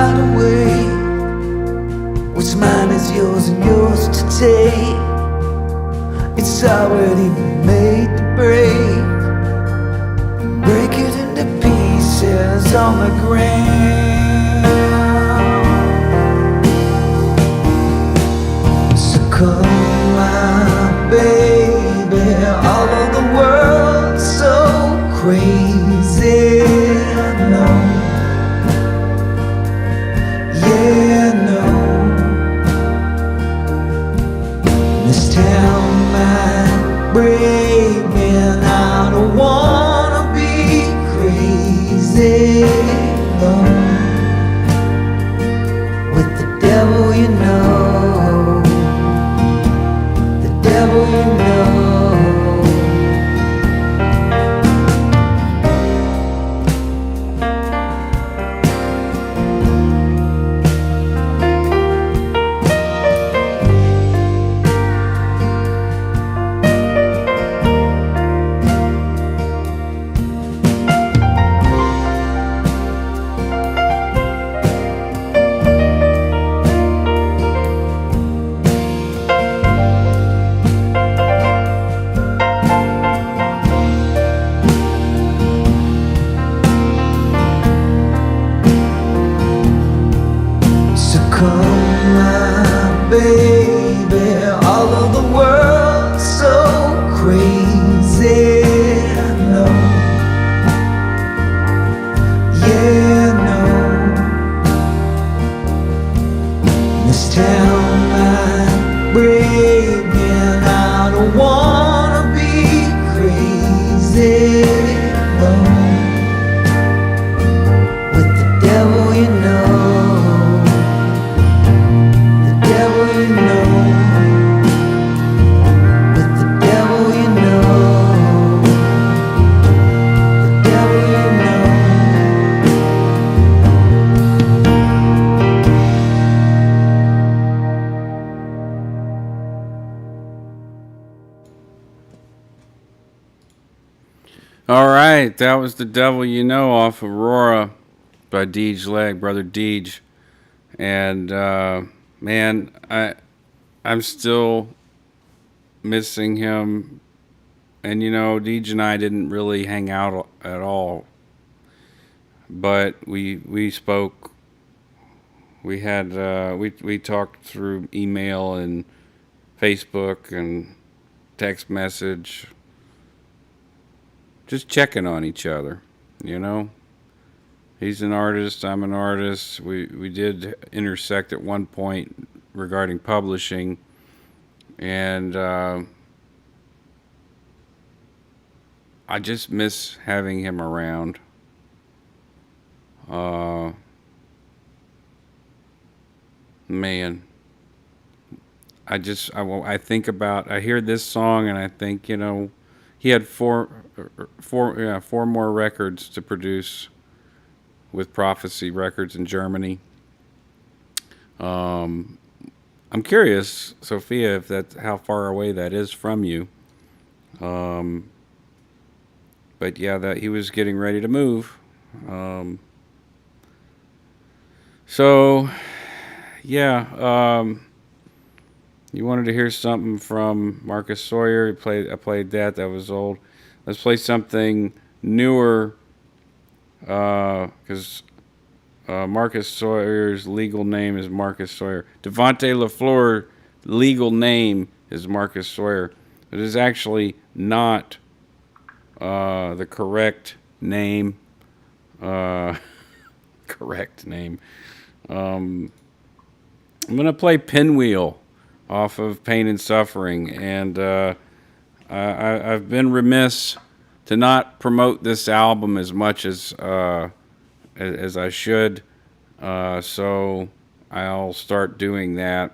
hide away. What's mine is yours and yours to take. It's already made to break. Break it into pieces on the ground. So come my baby, all of the world's so crazy. No, yeah, no. This town might break me, and I don't wanna be crazy. No, with the devil, you know. The devil, you know. Baby, all of the world's so crazy. No, yeah, no. This town might break me, and I don't wanna be crazy. No, with the devil, you know. All right, that was The Devil You Know off Aurora by Deej Leg, Brother Deej. And man, I'm still missing him. And you know, Deej and I didn't really hang out at all. But we spoke. We had we talked through email and Facebook and text message. Just checking on each other, you know. He's an artist, I'm an artist. We did intersect at one point regarding publishing, and I just miss having him around. Man, I think about, I hear this song and I think, you know, he had four more records to produce with Prophecy Records in Germany. I'm curious, Sophia, if that's how far away that is from you. But yeah, that he was getting ready to move. So yeah, you wanted to hear something from Marcus Sawyer. I played that. That was old. Let's play something newer, because Marcus Sawyer's legal name is Marcus Sawyer. Devontae LaFleur legal name is Marcus Sawyer. It is actually not the correct name. Correct name. I'm gonna play Pinwheel off of Pain and Suffering, and I've been remiss to not promote this album as much as I should, so I'll start doing that.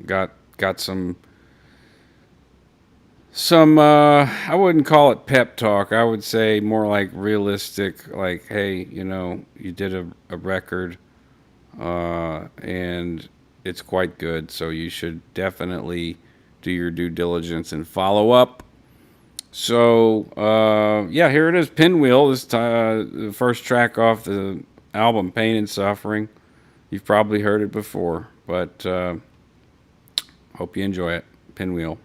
Got some I wouldn't call it pep talk. I would say more like realistic, like, hey, you know, you did a record, and it's quite good, so you should definitely do your due diligence and follow up. So, yeah, here it is, Pinwheel. This the first track off the album, Pain and Suffering. You've probably heard it before, but hope you enjoy it. Pinwheel.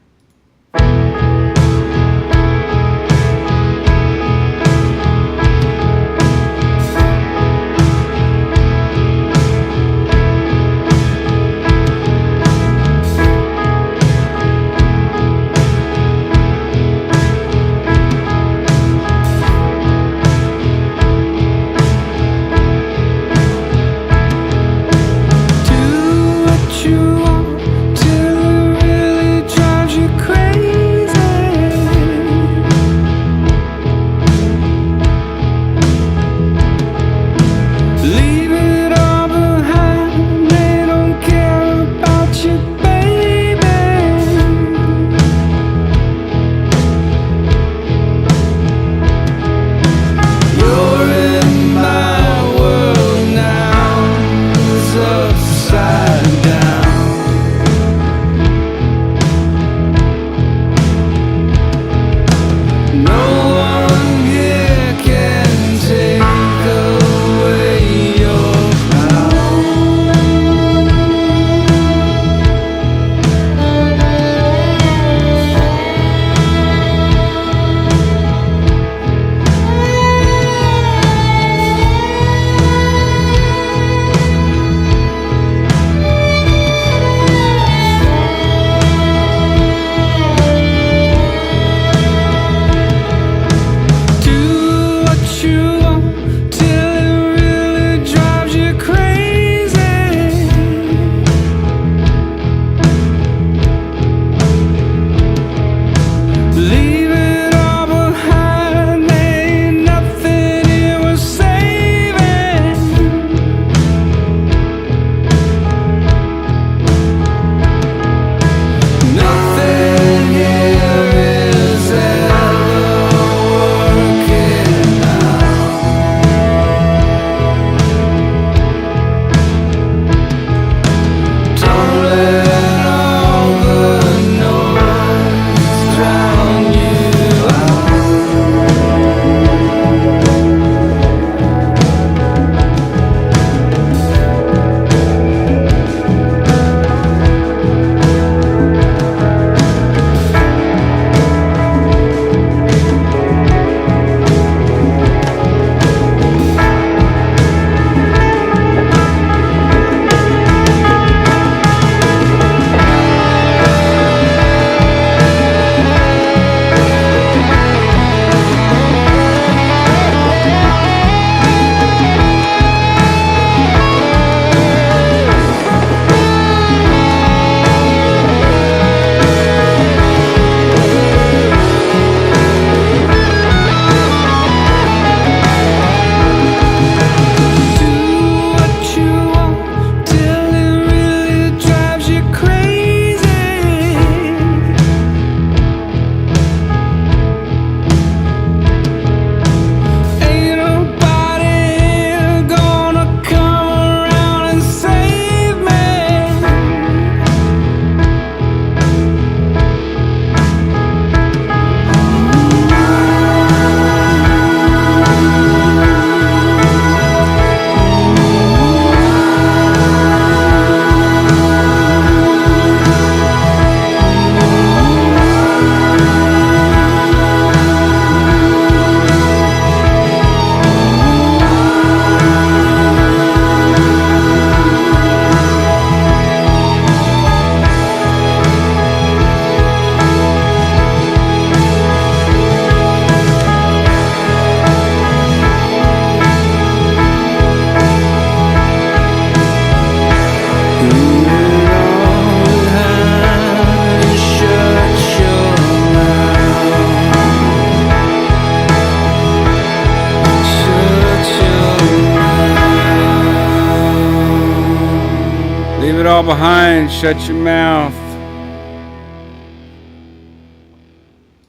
Leave it all behind. Shut your mouth.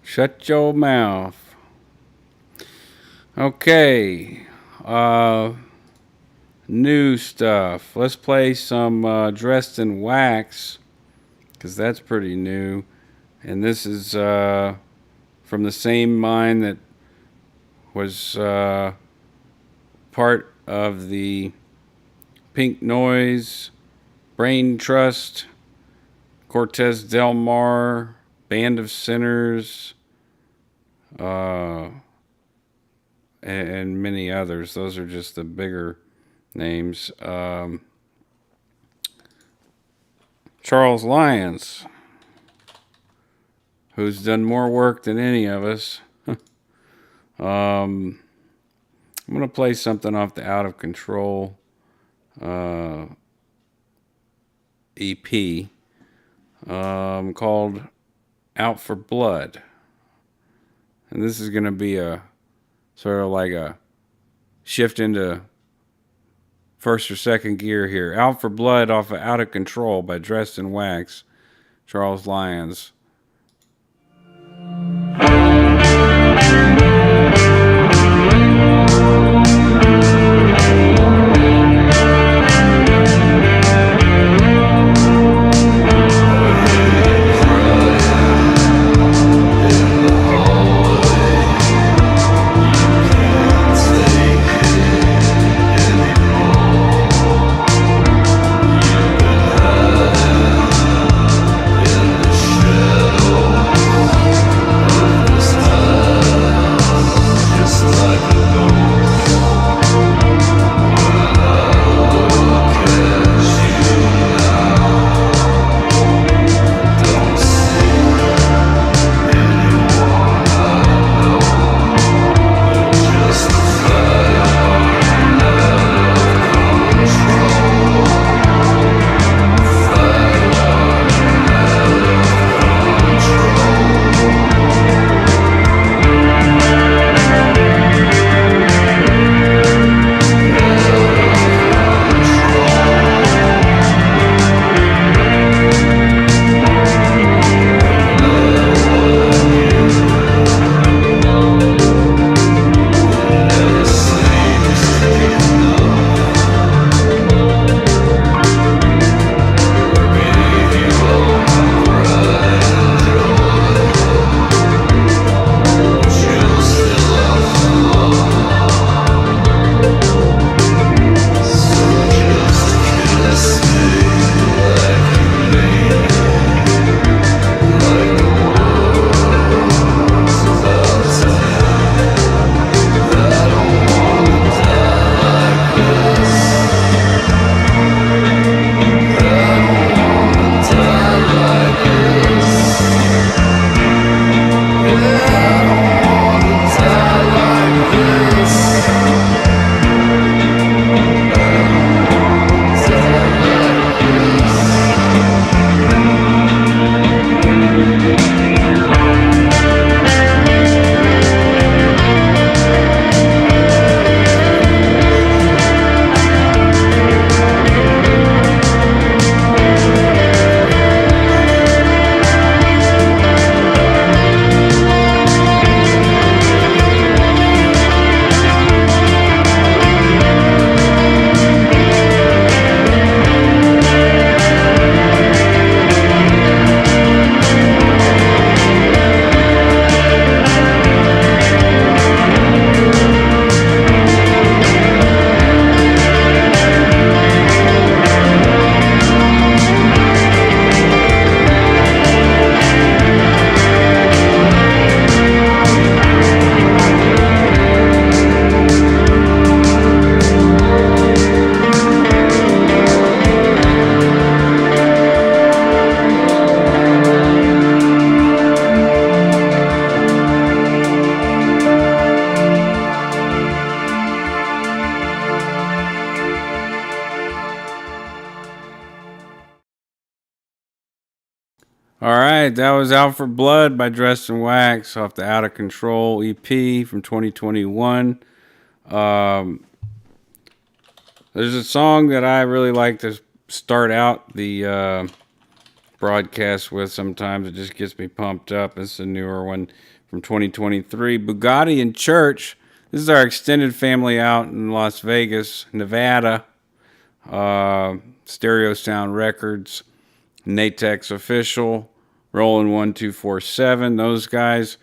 Shut your mouth. Okay. New stuff. Let's play some Dressed in Wax, because that's pretty new. And this is from the same mine that was part of the Pink Noise, Brain Trust, Cortez Del Mar, Band of Sinners, and many others. Those are just the bigger names. Charles Lyons, who's done more work than any of us. I'm going to play something off the Out of Control EP called Out for Blood. And this is going to be a sort of like a shift into first or second gear here. Out for Blood off of Out of Control by Dressed in Wax, Charles Lyons. All right, that was Out for Blood by Dressed in Wax off the Out of Control EP from 2021. There's a song that I really like to start out the broadcast with sometimes. It just gets me pumped up. It's a newer one from 2023. Bugatti and Church. This is our extended family out in Las Vegas, Nevada. Stereo Sound Records, Natex Official, Rolling 1247, those guys.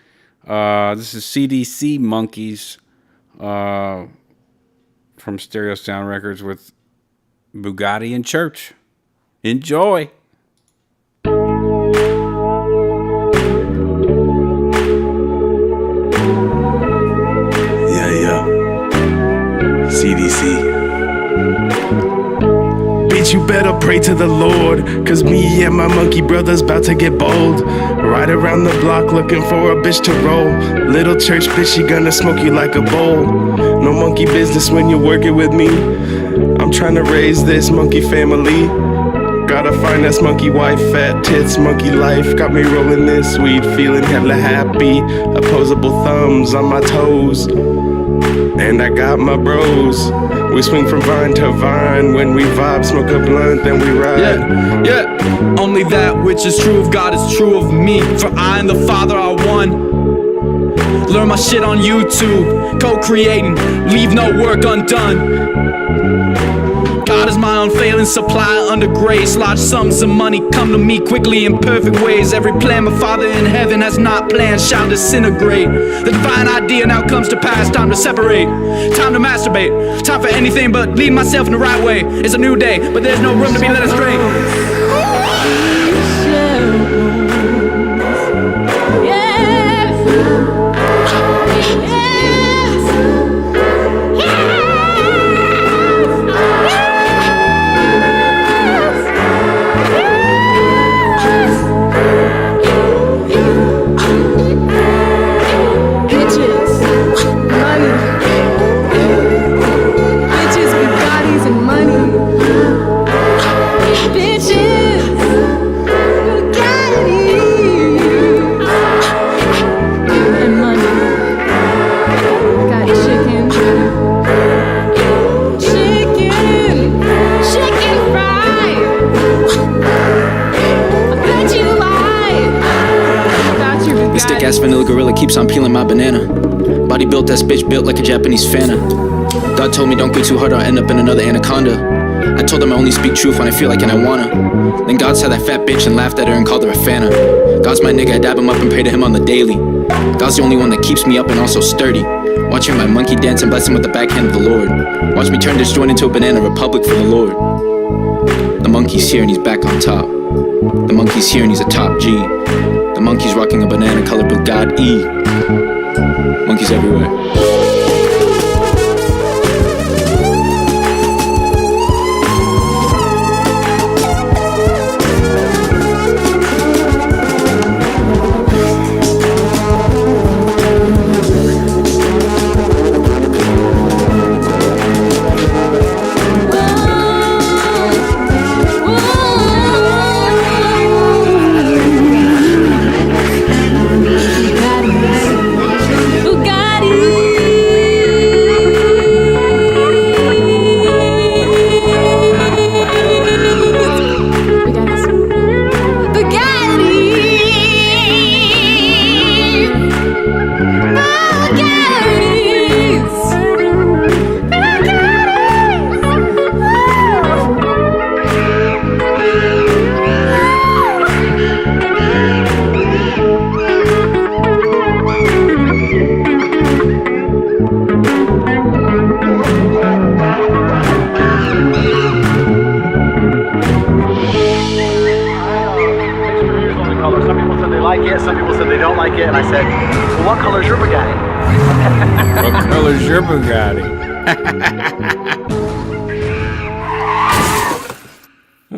This is CDC Monkeys from Stereo Sound Records with Bugatti in Church. Enjoy. CDC. Bitch, you better pray to the Lord, cause me and my monkey brothers about to get bold. Right around the block looking for a bitch to roll. Little church bitch, she gonna smoke you like a bowl. No monkey business when you're working with me. I'm trying to raise this monkey family. Gotta find this monkey wife, fat tits, monkey life. Got me rolling this weed, feeling hella happy. Opposable thumbs on my toes. And I got my bros. We swing from vine to vine. When we vibe, smoke a blunt, then we ride. Yeah. Only that which is true of God is true of me. For I and the Father are one. Learn my shit on YouTube. Co-creating, leave no work undone. God is my unfailing supply under grace. Large sums of money come to me quickly in perfect ways. Every plan my Father in heaven has not planned shall disintegrate. The divine idea now comes to pass. Time to separate, time to masturbate, time for anything but lead myself in the right way. It's a new day, but there's no room to be led astray. Ass vanilla gorilla keeps on peeling my banana. Body built, that bitch built like a Japanese Fanta. God told me don't go too hard or I'll end up in another anaconda. I told him I only speak truth when I feel like and I wanna. Then God saw that fat bitch and laughed at her and called her a fana. God's my nigga, I dab him up and pray to him on the daily. God's the only one that keeps me up and also sturdy. Watching my monkey dance and bless him with the backhand of the Lord. Watch me turn this joint into a banana republic for the Lord. The monkey's here and he's back on top. The monkey's here and he's a top G. The monkey's rocking a banana-colored Bugatti. Monkeys everywhere.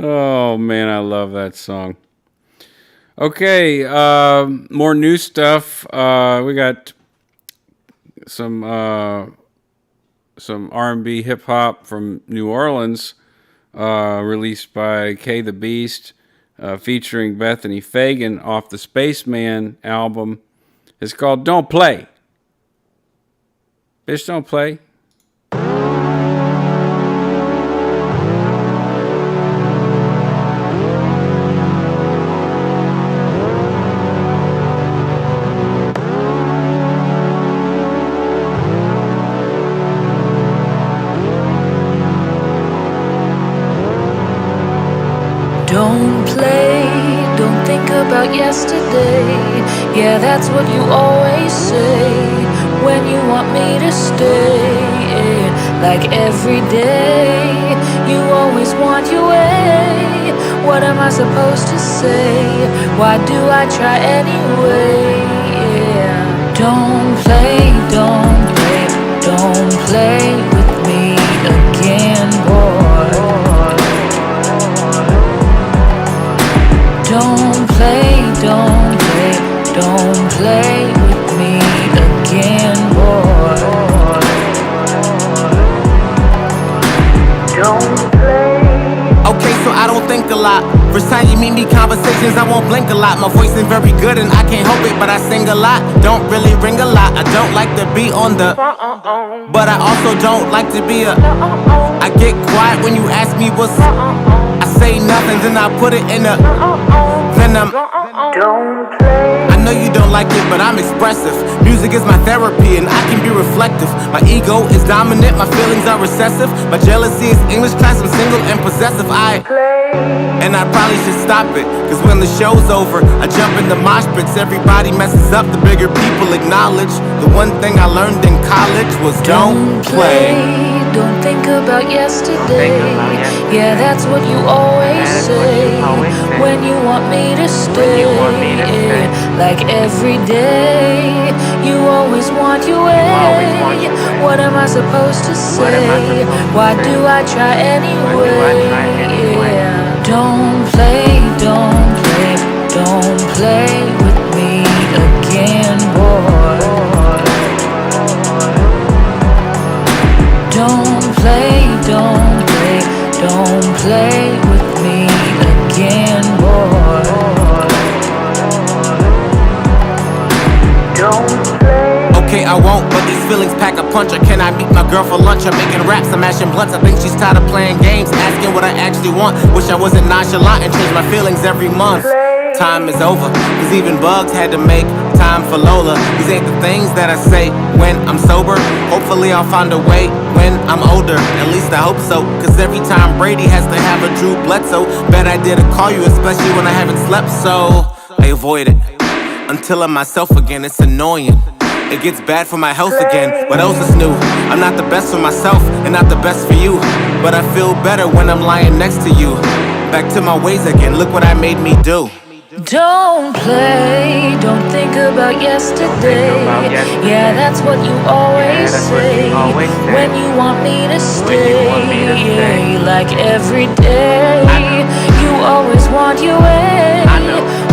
Oh man, I love that song. Okay, more new stuff. We got some R&B hip hop from New Orleans, released by K the Beast, featuring Bethany Fagan off the Spaceman album. It's called Don't Play. Bitch, don't play. Don't play, don't think about yesterday. Yeah, that's what you always say when you want me to stay. Like every day, you always want your way. What am I supposed to say? Why do I try anyway? Yeah. Don't play, don't play, don't play with me again, boy. Don't play, don't play, don't play with me again, boy. Don't play. Okay, so I don't think a lot. First time you meet me, conversations, I won't blink a lot. My voice ain't very good and I can't help it, but I sing a lot. Don't really ring a lot. I don't like to be on the, but I also don't like to be a. I get quiet when you ask me what's. I say nothing, then I put it in a. Then I'm. Don't play. I know you don't like it, but I'm expressive. Music is my therapy and I can be reflective. My ego is dominant, my feelings are recessive. My jealousy is English class, I'm single and possessive. And I probably should stop it, cause when the show's over, I jump in the mosh pits. Everybody messes up, the bigger people acknowledge. The one thing I learned in college was don't play. Don't think about yesterday. Yeah, that's what you always say when you want me to stay. Like every day, you always want your way. What am I supposed to say? Why do I try anyway? Yeah. Don't play, don't play, don't play with me again, boy. Don't play, don't play, don't play with me again, boy. Don't play. Okay, I won't, but these feelings pack a punch. Or can I meet my girl for lunch? I'm making raps, I'm mashing blunts. I think she's tired of playing games, asking what I actually want. Wish I wasn't nonchalant and change my feelings every month. Time is over, cause even bugs had to make time for Lola. These ain't the things that I say when I'm sober. Hopefully I'll find a way when I'm older, at least I hope so. Cause every time Brady has to have a Drew Bledsoe, bet I didn't call you, especially when I haven't slept, so I avoid it until I'm myself again. It's annoying, it gets bad for my health again. What else is new? I'm not the best for myself and not the best for you, but I feel better when I'm lying next to you. Back to my ways again, look what I made me do. Don't play, don't think about yesterday. Yeah, that's what you always say when you want me to stay. Like every day, you always want your way.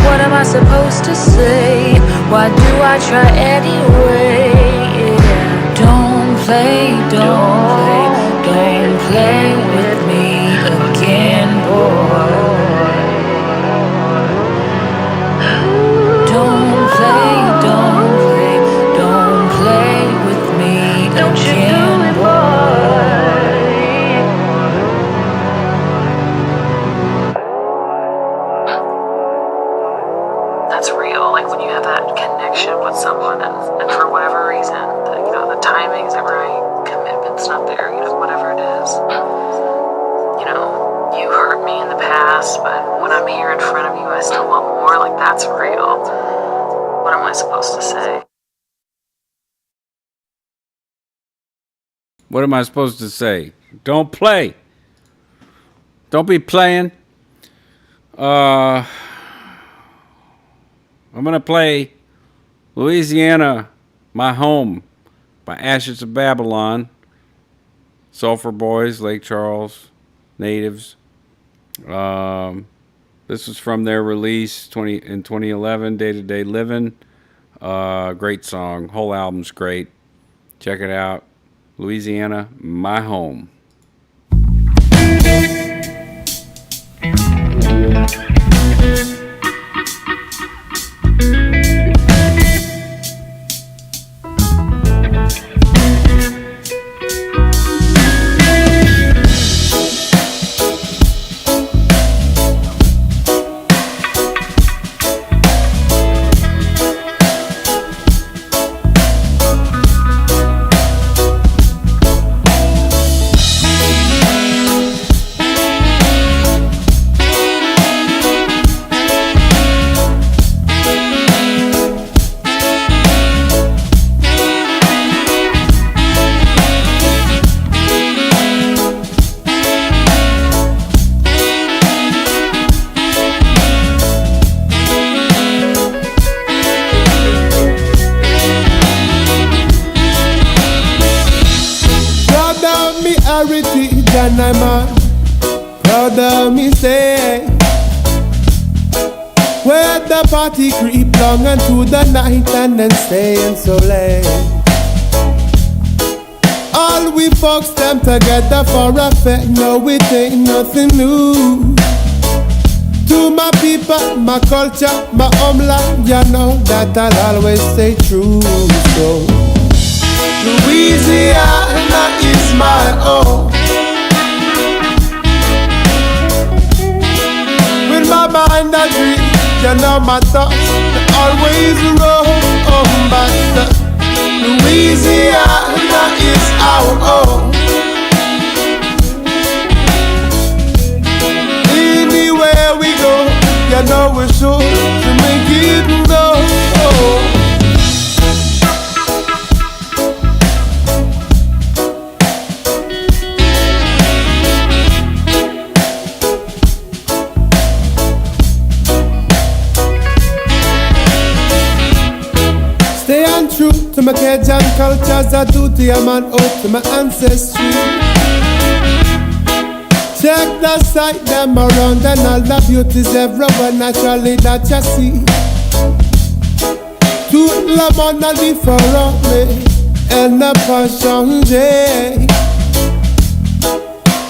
What am I supposed to say? Why do I try anyway? Yeah. Don't play, don't play, don't play with me again, boy. Don't play, don't play, don't play with me again, boy. That's real, like when you have that connection with someone and for whatever reason, the timing isn't right, commitment's not there, whatever it is. You hurt me in the past, but when I'm here in front of you, I still want more. Like, that's real. What am I supposed to say? What am I supposed to say? Don't play. Don't be playing. I'm going to play Louisiana, My Home by Ashes of Babylon. Sulphur Boys, Lake Charles natives. This was from their release in 2011, Day to Day Living. Great song. Whole album's great. Check it out. Louisiana, My Home. brother, me say, where the party creep long into the night and then staying so late. All we folks them together for a fact, no it ain't nothing new. To my people, my culture, my homeland, you know that I'll always stay true. So Louisiana is my own. With my mind I dream, you know my thoughts always roll back. Louisiana is our own. Anywhere we go, you know we're sure to make it go. True to my Cajun cultures, I do to a man out to my ancestry. Check the sight them around and all the beauties everywhere naturally that you see. Tout le monde a différent et n'a pas changé.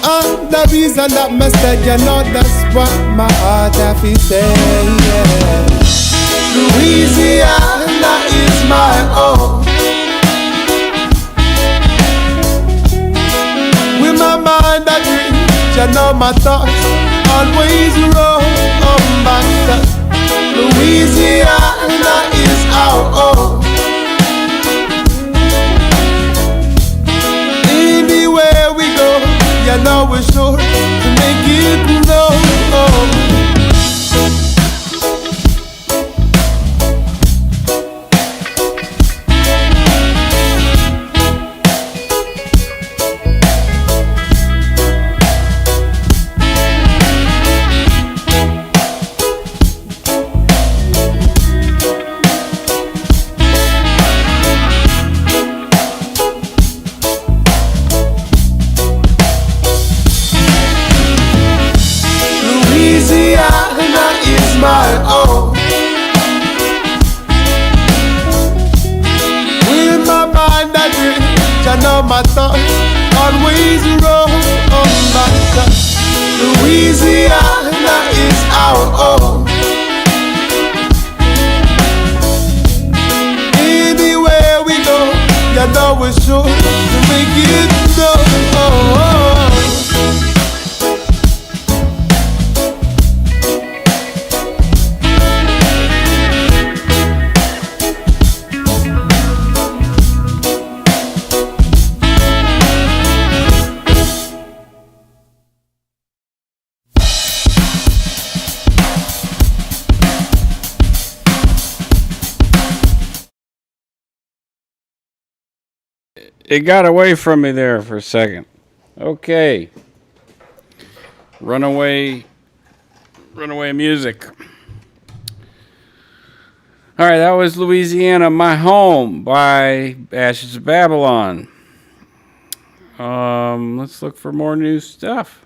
And the reason that me said, you know that's what my heart have to say, yeah. Louisiana is my own. With my mind I dream, you know my thoughts always roll back. Louisiana is our own. Anywhere we go, you know we're sure to make it go. My own. With my mind I dream, you know my thoughts always roll back. Louisiana is our own. Anywhere we go, you know we're sure to make it go. It got away from me there for a second. Okay. Runaway music. All right, that was Louisiana, My Home by Ashes of Babylon. Let's look for more new stuff.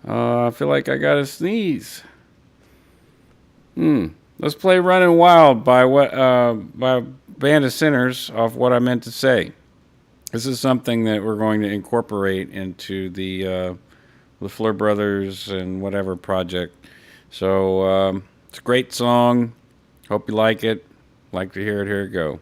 I feel like I got to sneeze. Let's play Running Wild by Band of Sinners off What I Meant to Say. This is something that we're going to incorporate into the LaFleur Brothers and whatever project. So it's a great song. Hope you like it. Like to hear it. Here it go.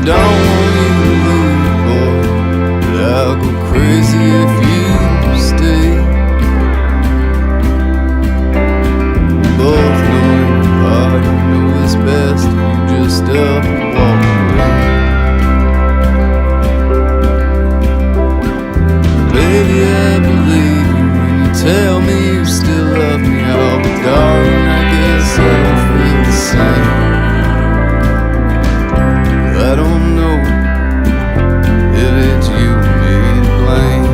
don't want you to leave, boy, but I'll go crazy if you stay. Both know in your heart you know it's best if you just up and walk away. Baby, I believe you when you tell me you still love me. Oh, but darling, I guess I don't feel the same. I don't know if it's you or me to blame.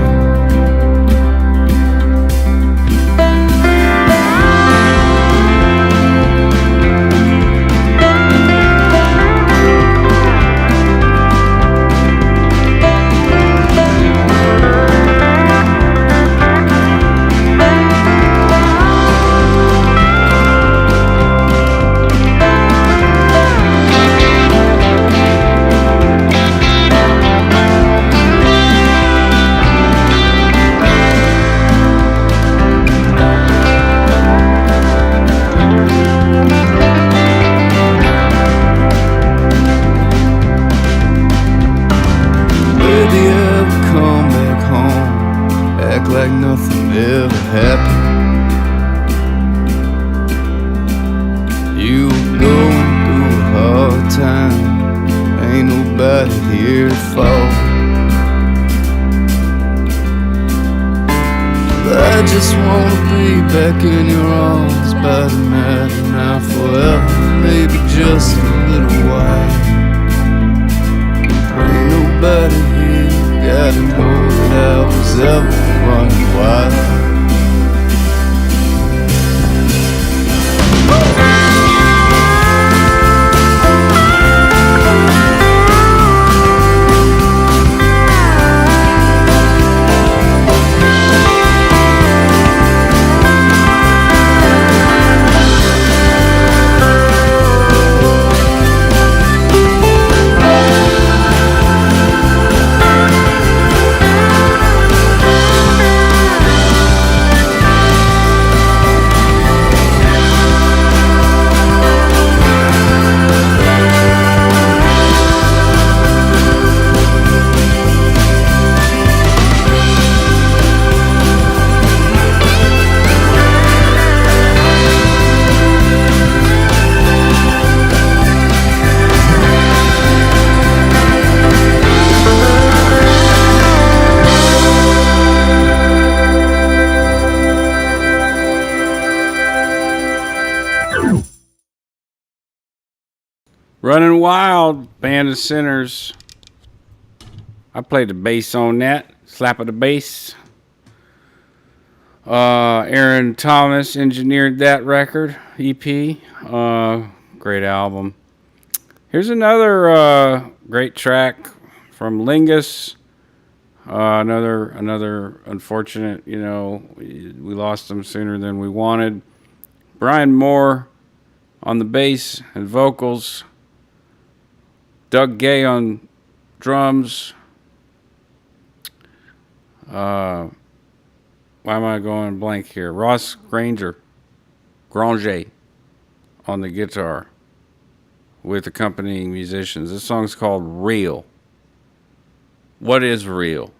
Like nothing ever happened. You were going through a hard time. Ain't nobody here to fault. I just wanna be back in your arms by tonight and now forever, maybe just a little while. Ain't nobody here, gotta know that I was ever running wild. Running Wild, Band of Sinners. I played the bass on that. Slap of the bass. Aaron Thomas engineered that record, EP. Great album. Here's another great track from Lingus. Another unfortunate, we lost him sooner than we wanted. Brian Moore on the bass and vocals. Doug Gay on drums. Why am I going blank here? Ross Granger on the guitar with accompanying musicians. This song's called Real. What is real?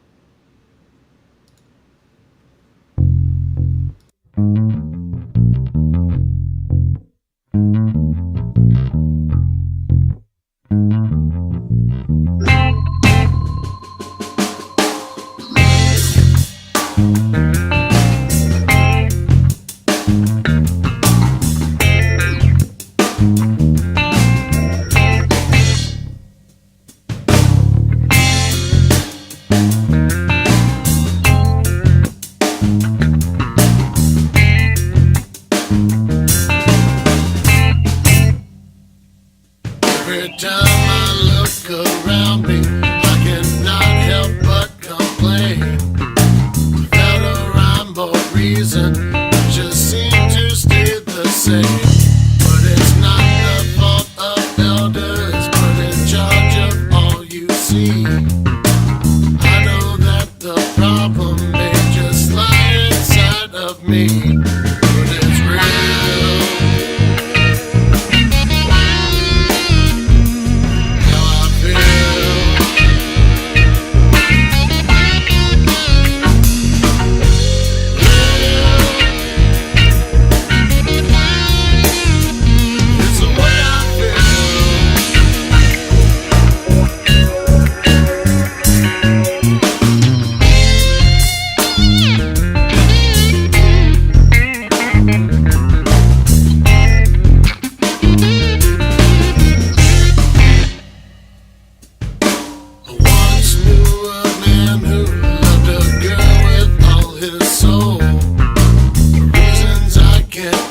How I feel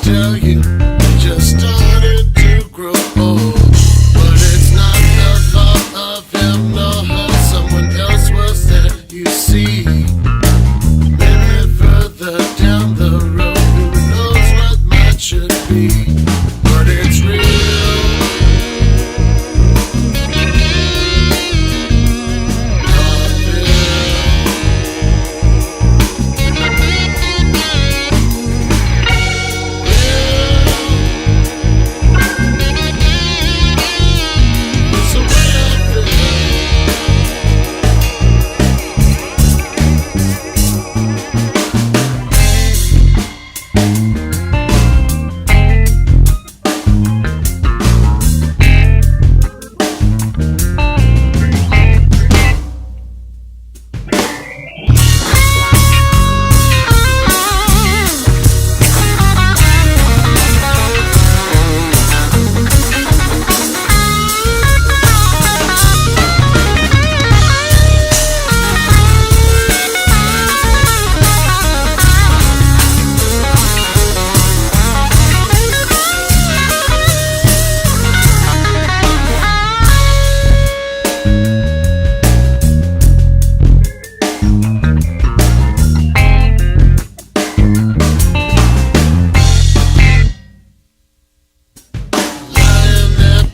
tell you, it just started to grow old. But it's not the fault of him nor her. Someone else was there, you see. Maybe further down the road, who knows what might should be. But it's real.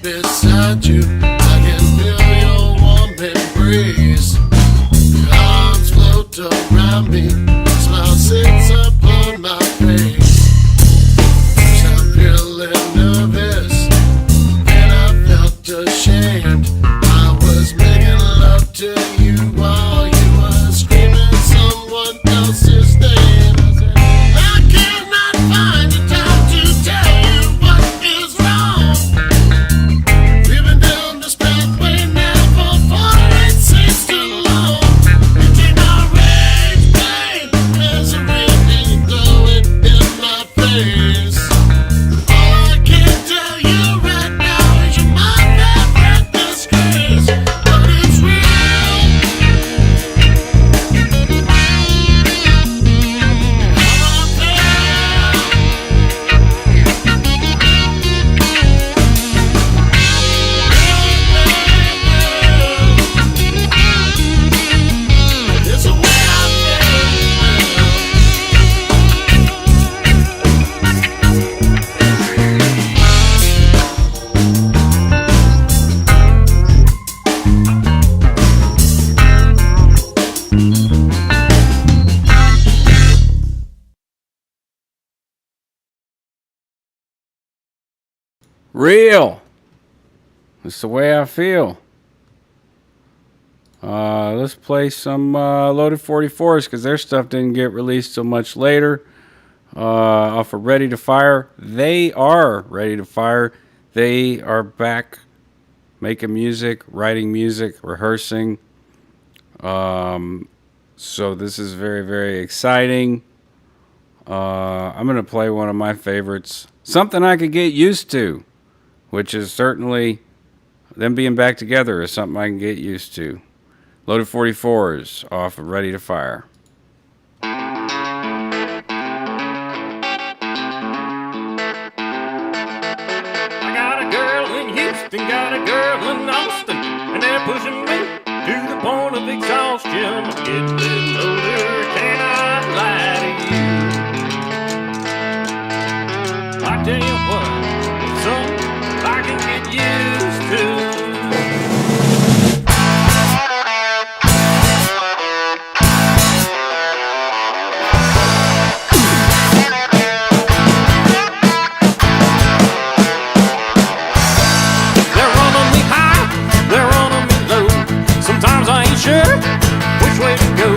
Beside you, I can feel your warm embrace. Your arms float around me, smile sits upon my face. I'm feeling nervous, and I felt ashamed. I was making love to you while you were screaming someone else's name. I cannot find the time to tell you what is wrong. Real. It's the way I feel. Let's play some Loaded 44s because their stuff didn't get released so much later. Off of Ready to Fire. They are Ready to Fire. They are back making music, writing music, rehearsing. So this is very, very exciting. I'm going to play one of my favorites. Something I could get used to, which is certainly them being back together is something I can get used to. Loaded 44s off of Ready to Fire. I got a girl in Houston, got a girl in Austin, and they're pushing me to the point of exhaustion. I'm getting a little older, can I lie to you? I tell you what, some I can get used to. Sure, which way to go?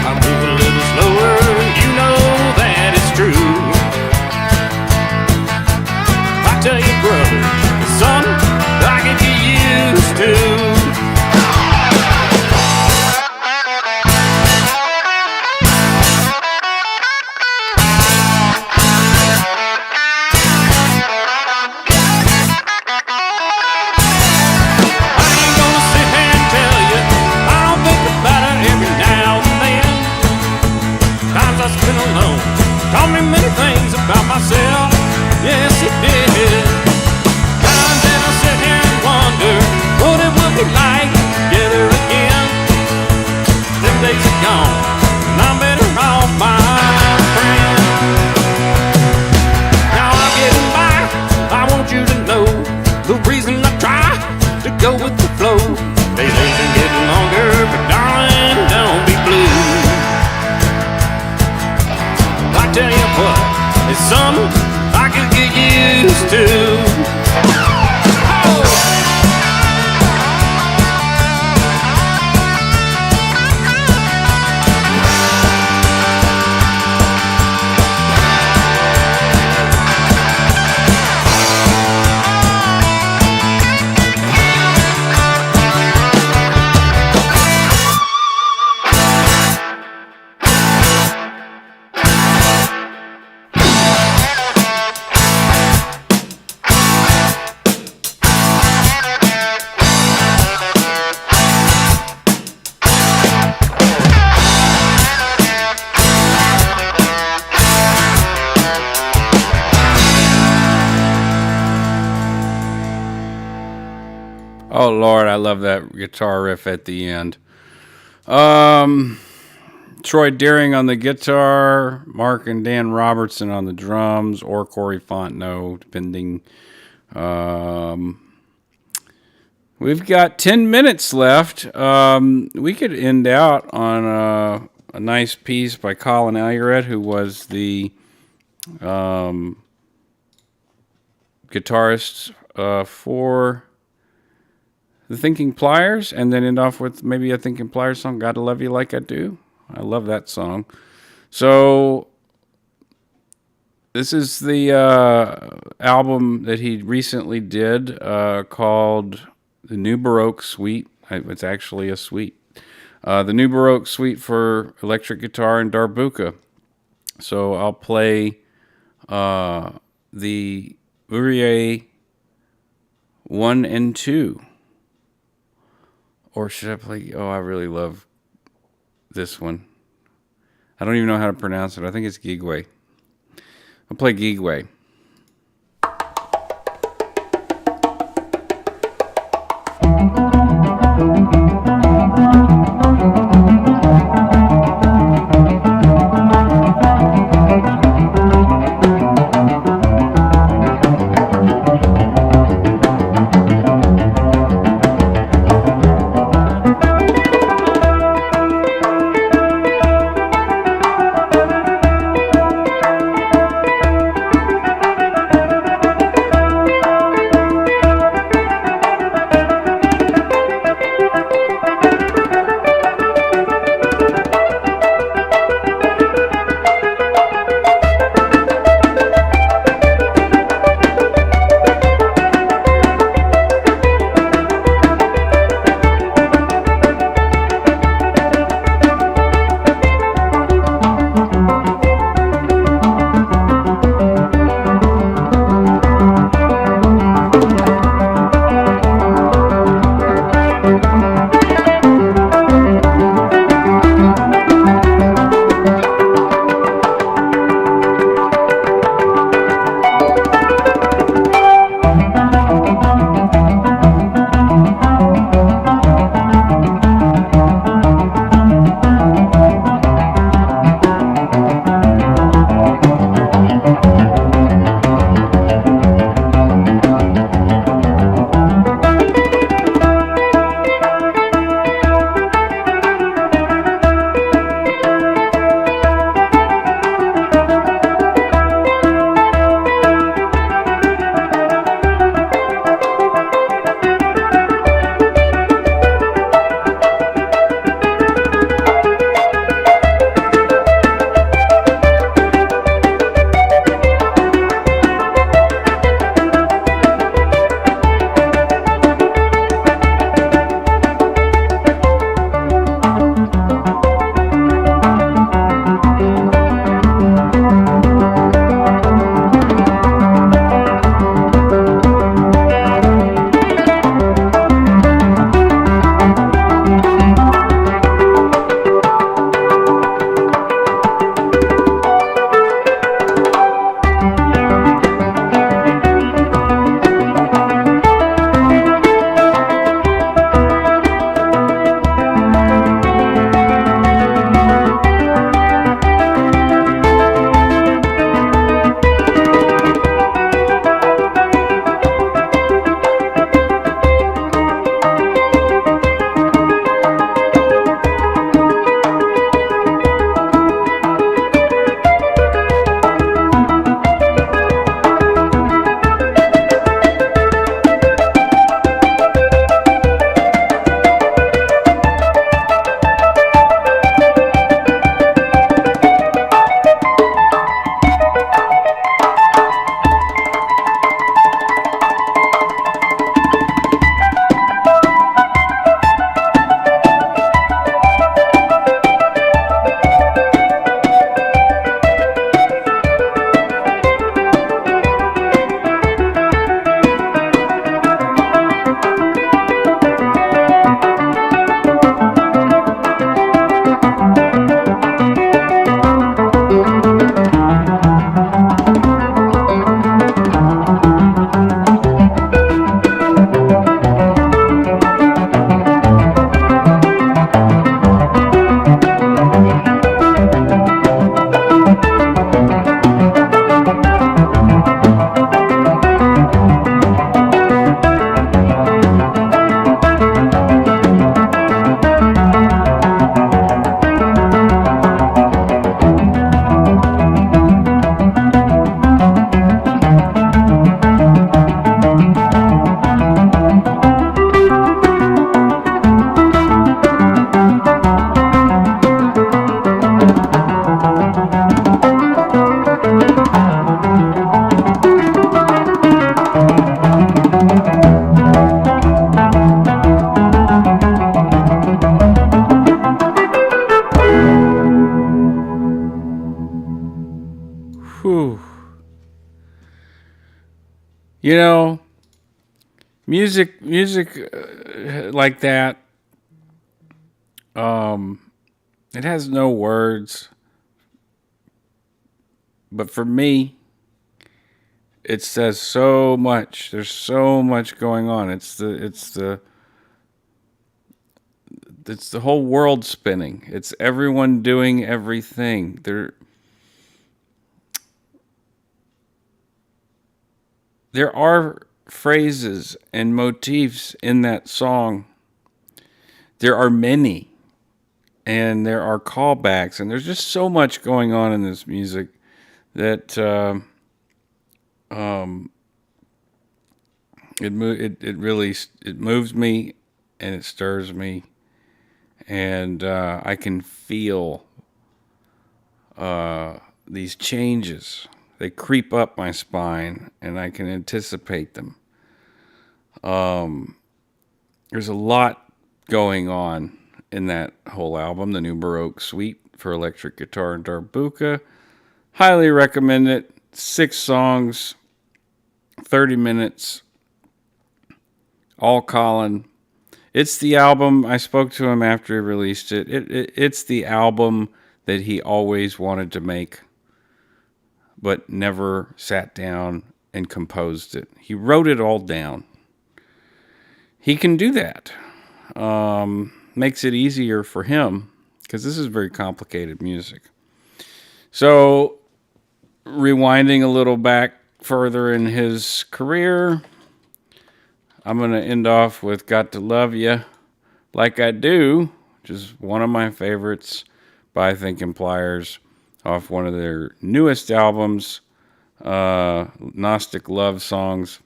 I'm moving a little slower, you know that it's true. is something I could get used to. Oh Lord, I love that guitar riff at the end. Troy Deering on the guitar, Mark and Dan Robertson on the drums, or Corey Fontenot, depending. We've got 10 minutes left. We could end out on a nice piece by Colin Alluret, who was the guitarist for the Thinking Pliers, and then end off with maybe a Thinking Pliers song, Gotta Love You Like I Do. I love that song. So this is the album that he recently did called The New Baroque Suite. It's actually a suite. The New Baroque Suite for electric guitar and darbuka. So I'll play the Urié 1 and 2. Or should I play... Oh, I really love this one. I don't even know how to pronounce it. I think it's Gigwe. I'll play Gigwe. You know, music like that, it has no words, but for me, it says so much. There's so much going on. It's the whole world spinning. It's everyone doing everything. There are phrases and motifs in that song. There are many, and there are callbacks, and there's just so much going on in this music that it really moves me and it stirs me, and I can feel these changes. They creep up my spine, and I can anticipate them. There's a lot going on in that whole album, the new Baroque Suite for electric guitar and darbuka. Highly recommend it. 6 songs, 30 minutes, all Colin. It's the album, I spoke to him after he released it. It's the album that he always wanted to make, but never sat down and composed it. He wrote it all down. He can do that. Makes it easier for him, because this is very complicated music. So, rewinding a little back further in his career, I'm going to end off with Got to Love Ya Like I Do, which is one of my favorites by Thinking Pliers, off one of their newest albums, Gnostic Love Songs.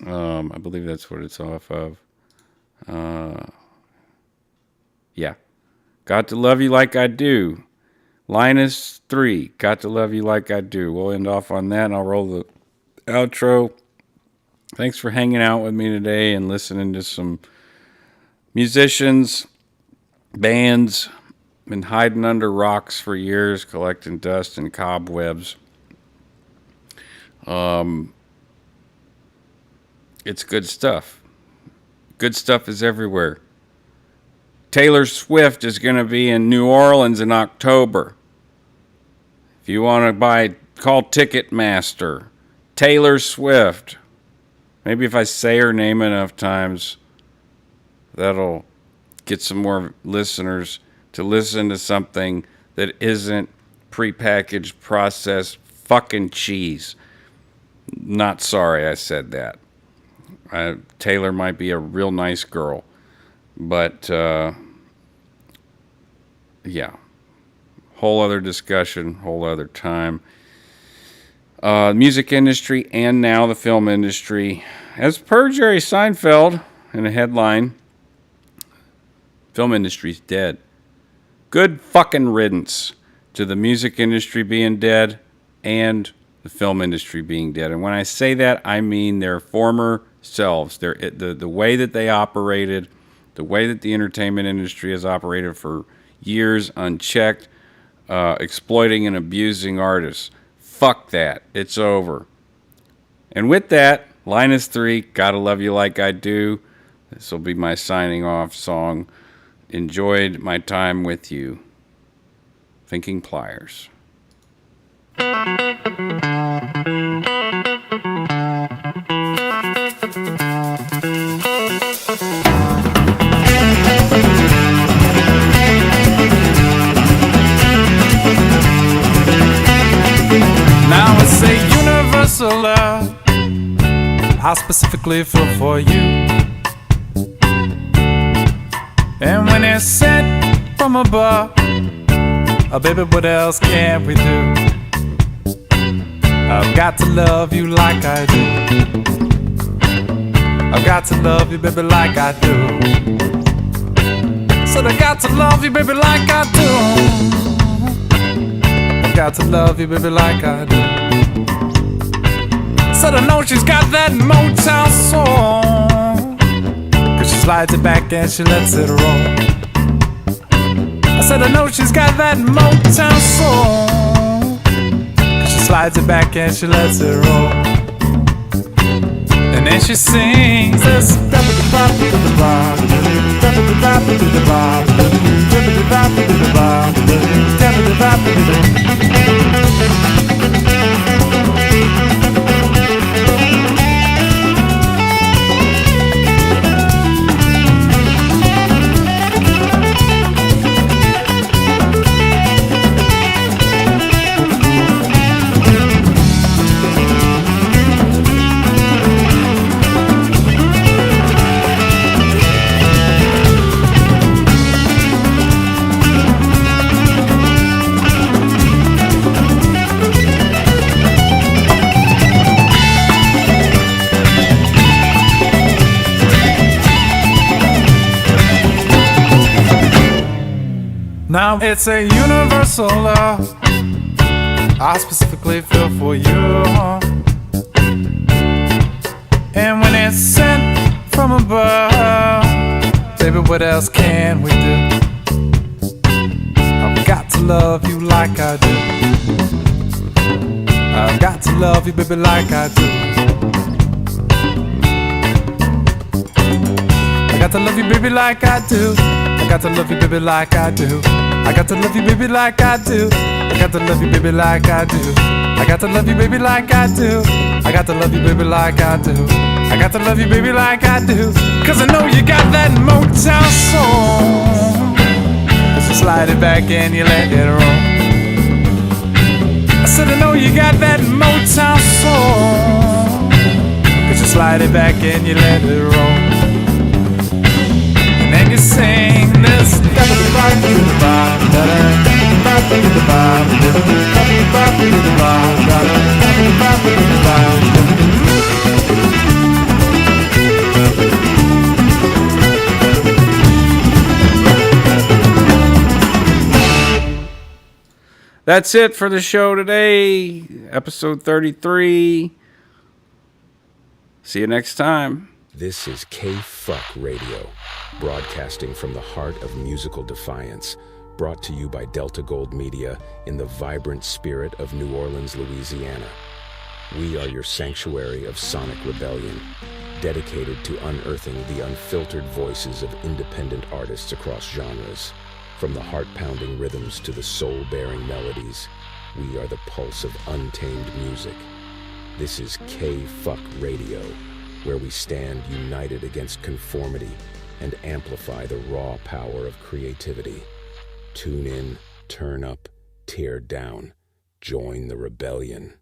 I believe that's what it's off of. Yeah. Got to Love You Like I Do. Linus 3, Got to Love You Like I Do. We'll end off on that, and I'll roll the outro. Thanks for hanging out with me today and listening to some musicians, bands. Been hiding under rocks for years, collecting dust and cobwebs. It's good stuff. Good stuff is everywhere. Taylor Swift is going to be in New Orleans in October. If you want to call Ticketmaster. Taylor Swift. Maybe if I say her name enough times, that'll get some more listeners to listen to something that isn't prepackaged, processed fucking cheese. Not sorry I said that. Taylor might be a real nice girl, but yeah, whole other discussion, whole other time. Music industry and now the film industry. As per Jerry Seinfeld in a headline, film industry's dead. Good fucking riddance to the music industry being dead and the film industry being dead. And when I say that, I mean their former selves. The way that they operated, the way that the entertainment industry has operated for years unchecked, exploiting and abusing artists. Fuck that. It's over. And with that, Linus 3, Gotta Love You Like I Do. This will be my signing off song. Enjoyed my time with you. Thinking Pliers. Now it's a universal love I specifically feel for you. And when it's sent from above, oh baby, what else can we do? I've got to love you like I do. I've got to love you, baby, like I do. Said I got to love you, baby, like I do. I've got to love you, baby, like I do. Said I know she's got that Motown song, 'cause she slides it back and she lets it roll. I said I know she's got that Motown song, 'cause she slides it back and she lets it roll. And then she sings this. Now it's a universal love I specifically feel for you. And when it's sent from above, baby, what else can we do? I've got to love you like I do. I've got to love you, baby, like I do. I got to love you, baby, like I do. I got to love you, baby, like I do. I got to love you, baby, like I do. I got to love you, baby, like I do. I got to love you, baby, like I do. I got to love you, baby, like I do. I got to love you, baby, like I do. Cause I know you got that Motown soul. As you slide it back and you let it roll. I said I know you got that Motown soul. Cause you slide it back and you let it roll. And you sing this. That's it for the show today, episode 33. See you next time. This is KFUK Radio, broadcasting from the heart of musical defiance, brought to you by Delta Gold Media in the vibrant spirit of New Orleans, Louisiana. We are your sanctuary of sonic rebellion, dedicated to unearthing the unfiltered voices of independent artists across genres. From the heart-pounding rhythms to the soul-bearing melodies, we are the pulse of untamed music. This is KFUK Radio, where we stand united against conformity and amplify the raw power of creativity. Tune in, turn up, tear down. Join the rebellion.